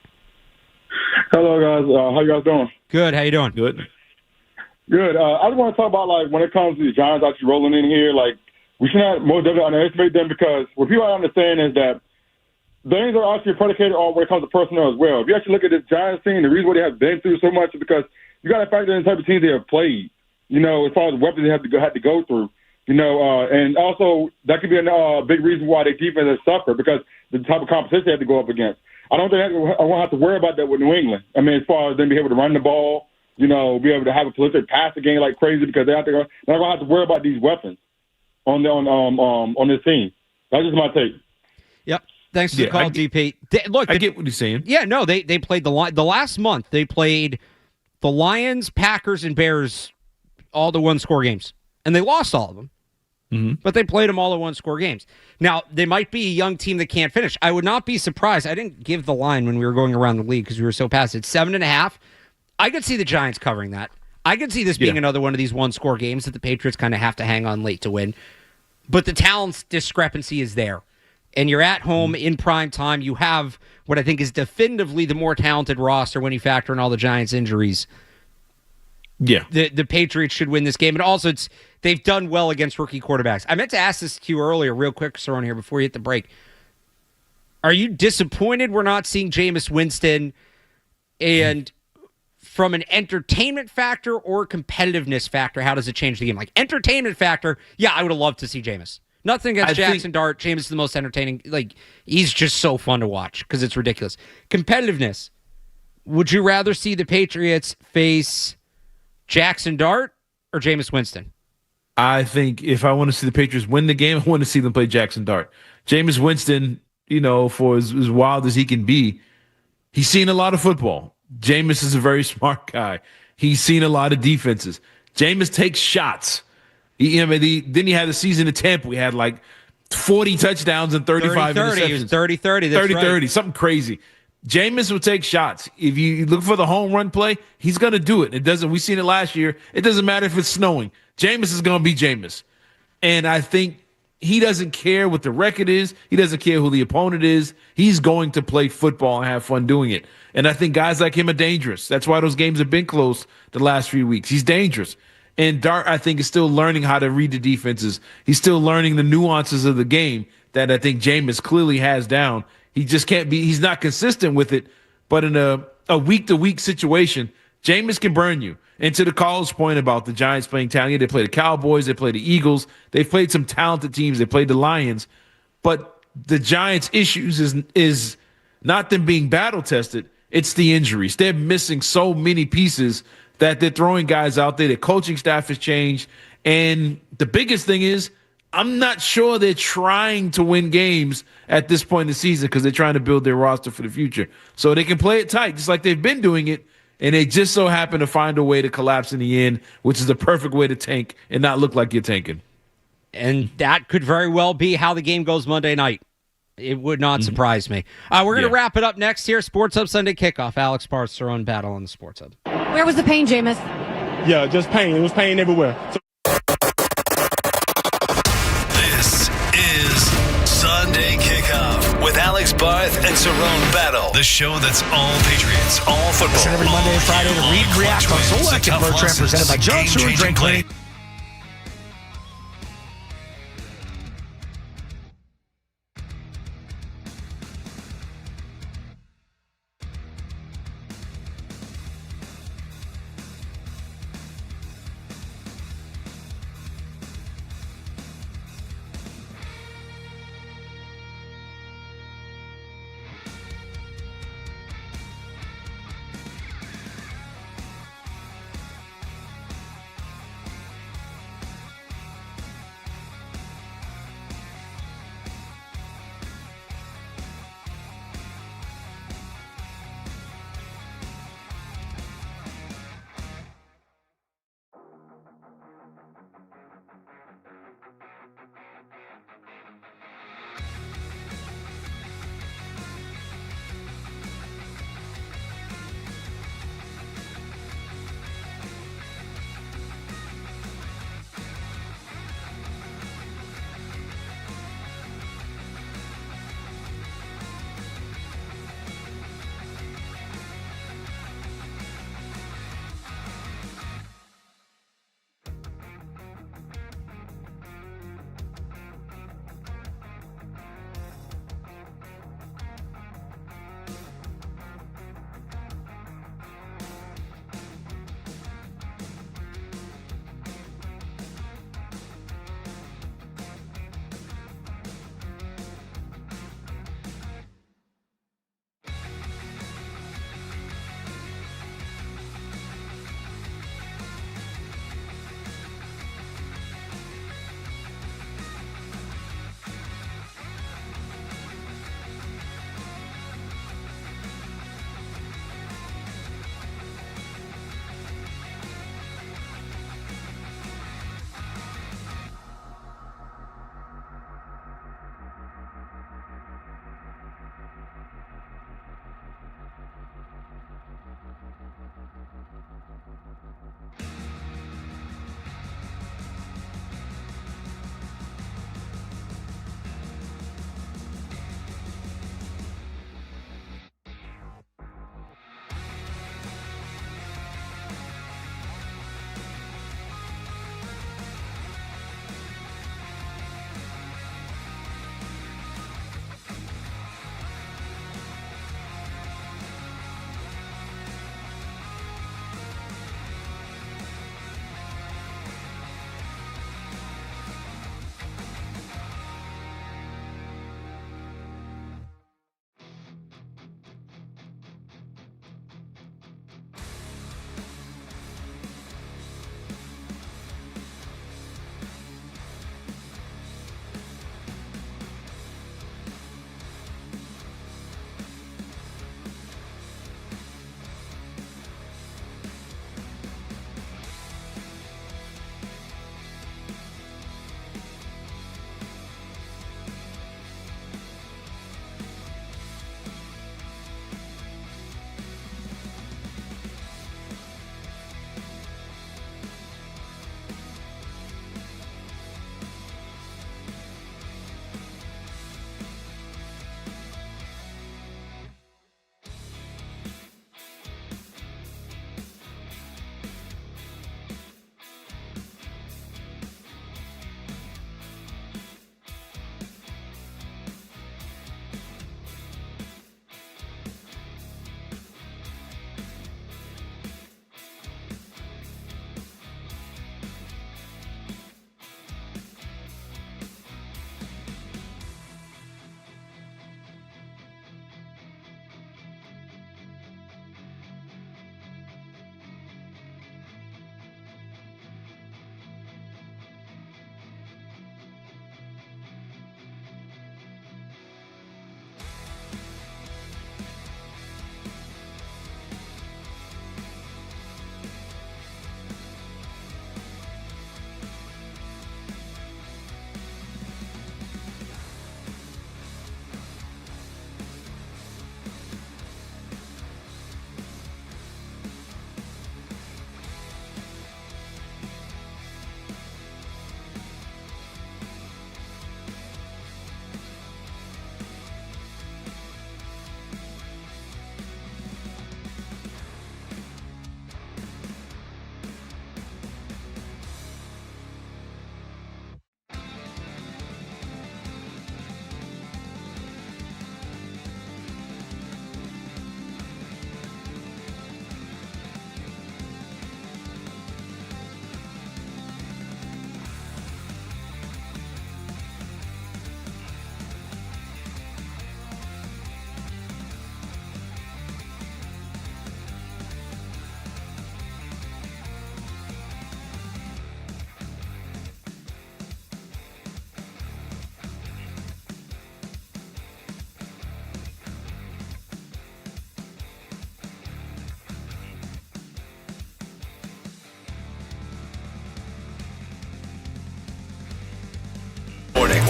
Hello, guys. How you guys doing? Good. How you doing? Good. Good. I just want to talk about, like, when it comes to the Giants actually rolling in here, like, we should not more definitely underestimate them, because what people don't understand is that things are actually predicated on when it comes to personnel as well. If you actually look at this Giants team, the reason why they have been through so much is because you got to factor in the type of teams they have played, you know, as far as weapons they had to go through. You know, and also that could be a big reason why their defense has suffered, because the type of competition they have to go up against. I don't think I won't have to worry about that with New England. I mean, as far as them being able to run the ball, you know, be able to have a prolific passing game like crazy, because they're not going to have to worry about these weapons on this team. That's just my take. Yep. Thanks for the call, DP. I get what he's saying. Yeah, no, they played the last month. They played the Lions, Packers, and Bears, all the one-score games, and they lost all of them. But they played them all at one-score games. Now, they might be a young team that can't finish. I would not be surprised. I didn't give the line when we were going around the league because we were so past it. 7.5. I could see the Giants covering that. I could see this being another one of these one-score games that the Patriots kind of have to hang on late to win. But the talent discrepancy is there. And you're at home in prime time. You have what I think is definitively the more talented roster when you factor in all the Giants' injuries. Yeah. The Patriots should win this game. And also, they've done well against rookie quarterbacks. I meant to ask this to you earlier, real quick, Cerrone, here, before you hit the break. Are you disappointed we're not seeing Jameis Winston? And from an entertainment factor or competitiveness factor, how does it change the game? Like, entertainment factor, yeah, I would have loved to see Jameis. Nothing against Jackson Dart. Jameis is the most entertaining. Like, he's just so fun to watch because it's ridiculous. Competitiveness. Would you rather see the Patriots face Jackson Dart or Jameis Winston? I think if I want to see the Patriots win the game, I want to see them play Jackson Dart. Jameis Winston, for as wild as he can be, he's seen a lot of football. Jameis is a very smart guy. He's seen a lot of defenses. Jameis takes shots. Then he had a season in Tampa. We had like 40 touchdowns and 35 interceptions. He was 30-30. That's 30-30, right. something crazy. Jameis will take shots. If you look for the home run play, he's going to do it. We've seen it last year. It doesn't matter if it's snowing. Jameis is going to be Jameis. And I think he doesn't care what the record is. He doesn't care who the opponent is. He's going to play football and have fun doing it. And I think guys like him are dangerous. That's why those games have been close the last few weeks. He's dangerous. And Dart, I think, is still learning how to read the defenses. He's still learning the nuances of the game that I think Jameis clearly has down. He just can't be – he's not consistent with it. But in a week-to-week situation, Jameis can burn you. And to the caller's point about the Giants playing talent, they play the Cowboys, they play the Eagles. They've played some talented teams. They played the Lions. But the Giants' issues is not them being battle-tested. It's the injuries. They're missing so many pieces that they're throwing guys out there. The coaching staff has changed. And the biggest thing is I'm not sure they're trying to win games at this point in the season because they're trying to build their roster for the future. So they can play it tight, just like they've been doing it, and they just so happen to find a way to collapse in the end, which is the perfect way to tank and not look like you're tanking. And that could very well be how the game goes Monday night. It would not surprise me. We're going to wrap it up next here. Sports Hub Sunday Kickoff. Alex Barth, Cerrone Battle on the Sports Hub. Where was the pain, Jameis? Yeah, just pain. It was pain everywhere. This is Sunday Kickoff with Alex Barth and Cerrone Battle. The show that's all Patriots, all football. Listen every Monday and Friday to read and react on Selected Bertrand presented by John Stewart Drink Cleaning.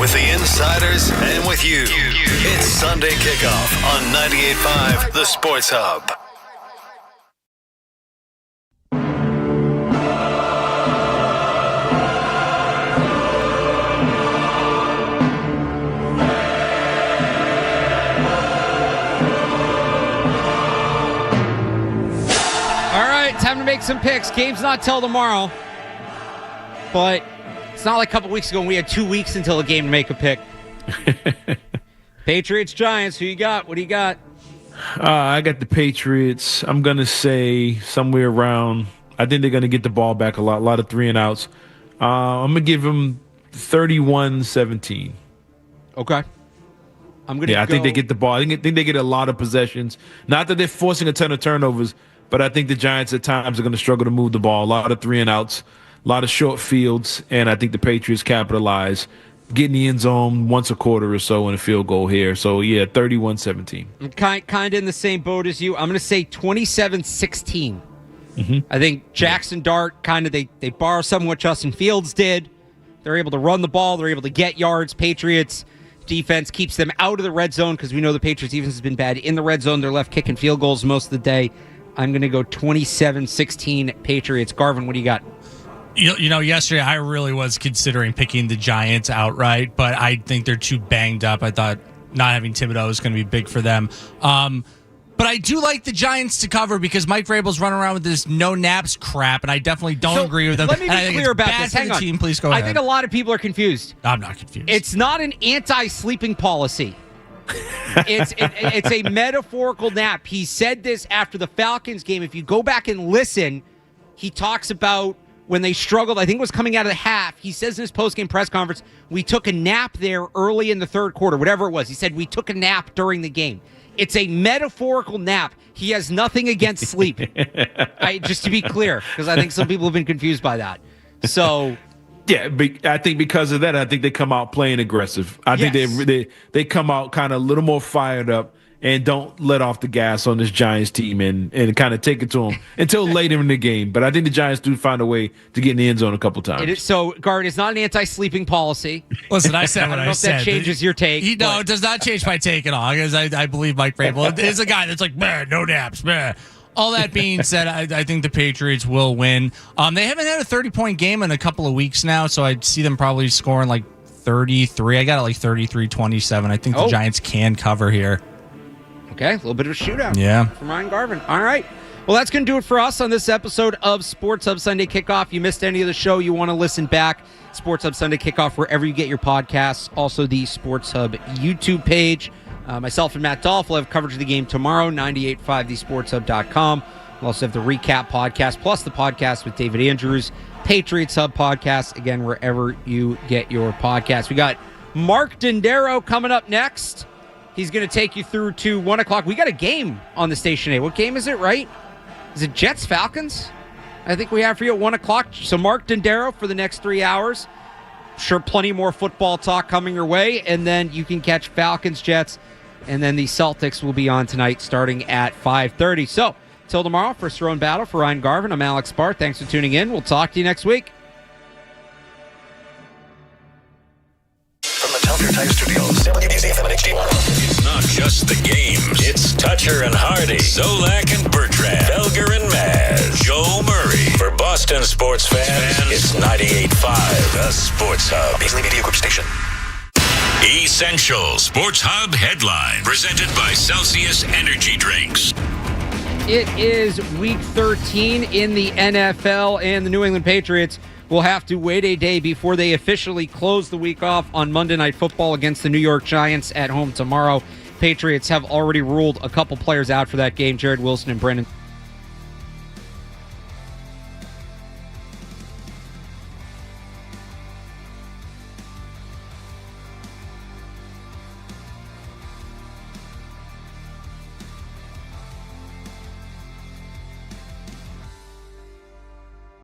with the insiders and with you. It's Sunday Kickoff on 98.5 The Sports Hub. Time to make some picks. Game's not till tomorrow, but it's not like a couple weeks ago when we had 2 weeks until a game to make a pick. Patriots, Giants, who you got? What do you got? I got the Patriots. I'm going to say somewhere around, I think they're going to get the ball back a lot of 3 and outs. I'm going to give them 31-17. Okay. I think they get the ball. I think they get a lot of possessions. Not that they're forcing a ton of turnovers, but I think the Giants at times are going to struggle to move the ball. A lot of 3 and outs, a lot of short fields, and I think the Patriots capitalize, getting the end zone once a quarter or so in a field goal here. So, yeah, 31-17. I'm kind of in the same boat as you. I'm going to say 27-16. I think Jackson Dart they borrow some of what Justin Fields did. They're able to run the ball. They're able to get yards. Patriots defense keeps them out of the red zone because we know the Patriots defense has been bad in the red zone. They're left kicking field goals most of the day. I'm going to go 27-16 Patriots. Garvin, what do you got? Yesterday I really was considering picking the Giants outright, but I think they're too banged up. I thought not having Thibodeau is going to be big for them. But I do like the Giants to cover because Mike Vrabel's running around with this no naps crap, and I definitely don't agree with them. Let me be clear about this. Hang on. Team. Please go ahead. I think a lot of people are confused. I'm not confused. It's not an anti-sleeping policy. It's a metaphorical nap. He said this after the Falcons game. If you go back and listen, he talks about when they struggled, I think it was coming out of the half. He says in his post-game press conference, we took a nap there early in the third quarter, whatever it was. He said, we took a nap during the game. It's a metaphorical nap. He has nothing against sleep. Just to be clear, because I think some people have been confused by that. So... Yeah, I think because of that, I think they come out playing aggressive. I think they come out kind of a little more fired up and don't let off the gas on this Giants team and kind of take it to them until later in the game. But I think the Giants do find a way to get in the end zone a couple times. So, Guard, it's not an anti-sleeping policy. Listen, I said what I said. I don't know if that changes your take. It does not change my take at all because I believe Mike Vrabel is a guy that's like, no naps, All that being said, I think the Patriots will win. They haven't had a 30-point game in a couple of weeks now, so I see them probably scoring like 33. I got it like 33-27. I think the Giants can cover here. Okay, a little bit of a shootout. Yeah. From Ryan Garvin. All right. Well, that's going to do it for us on this episode of Sports Hub Sunday Kickoff. You missed any of the show, you want to listen back, Sports Hub Sunday Kickoff, wherever you get your podcasts. Also, the Sports Hub YouTube page. Myself and Matt Dolph will have coverage of the game tomorrow, 98.5thesportshub.com. We'll also have the recap podcast, plus the podcast with David Andrews, Patriots Hub podcast, again, wherever you get your podcasts. We got Mark Dendero coming up next. He's going to take you through to 1 o'clock. We got a game on the station today. What game is it, right? Is it Jets-Falcons? I think we have for you at 1 o'clock. So Mark Dendero for the next 3 hours. Sure, plenty more football talk coming your way. And then you can catch Falcons-Jets. And then the Celtics will be on tonight starting at 5:30. So, till tomorrow for Cerrone Battle, for Ryan Garvin, I'm Alex Barth. Thanks for tuning in. We'll talk to you next week. From the Telter Type Studios, WBZ-FM and HD1. It's not just the games. It's Toucher and Hardy, Zolak and Bertrand, Felger and Maz, Joe Murray. For Boston sports fans, it's 98.5, the Sports Hub. Beasley Media Group Station. Essential Sports Hub headline presented by Celsius Energy Drinks. It is week 13 in the NFL, and the New England Patriots will have to wait a day before they officially close the week off on Monday Night Football against the New York Giants at home tomorrow. Patriots have already ruled a couple players out for that game, Jared Wilson and Brendan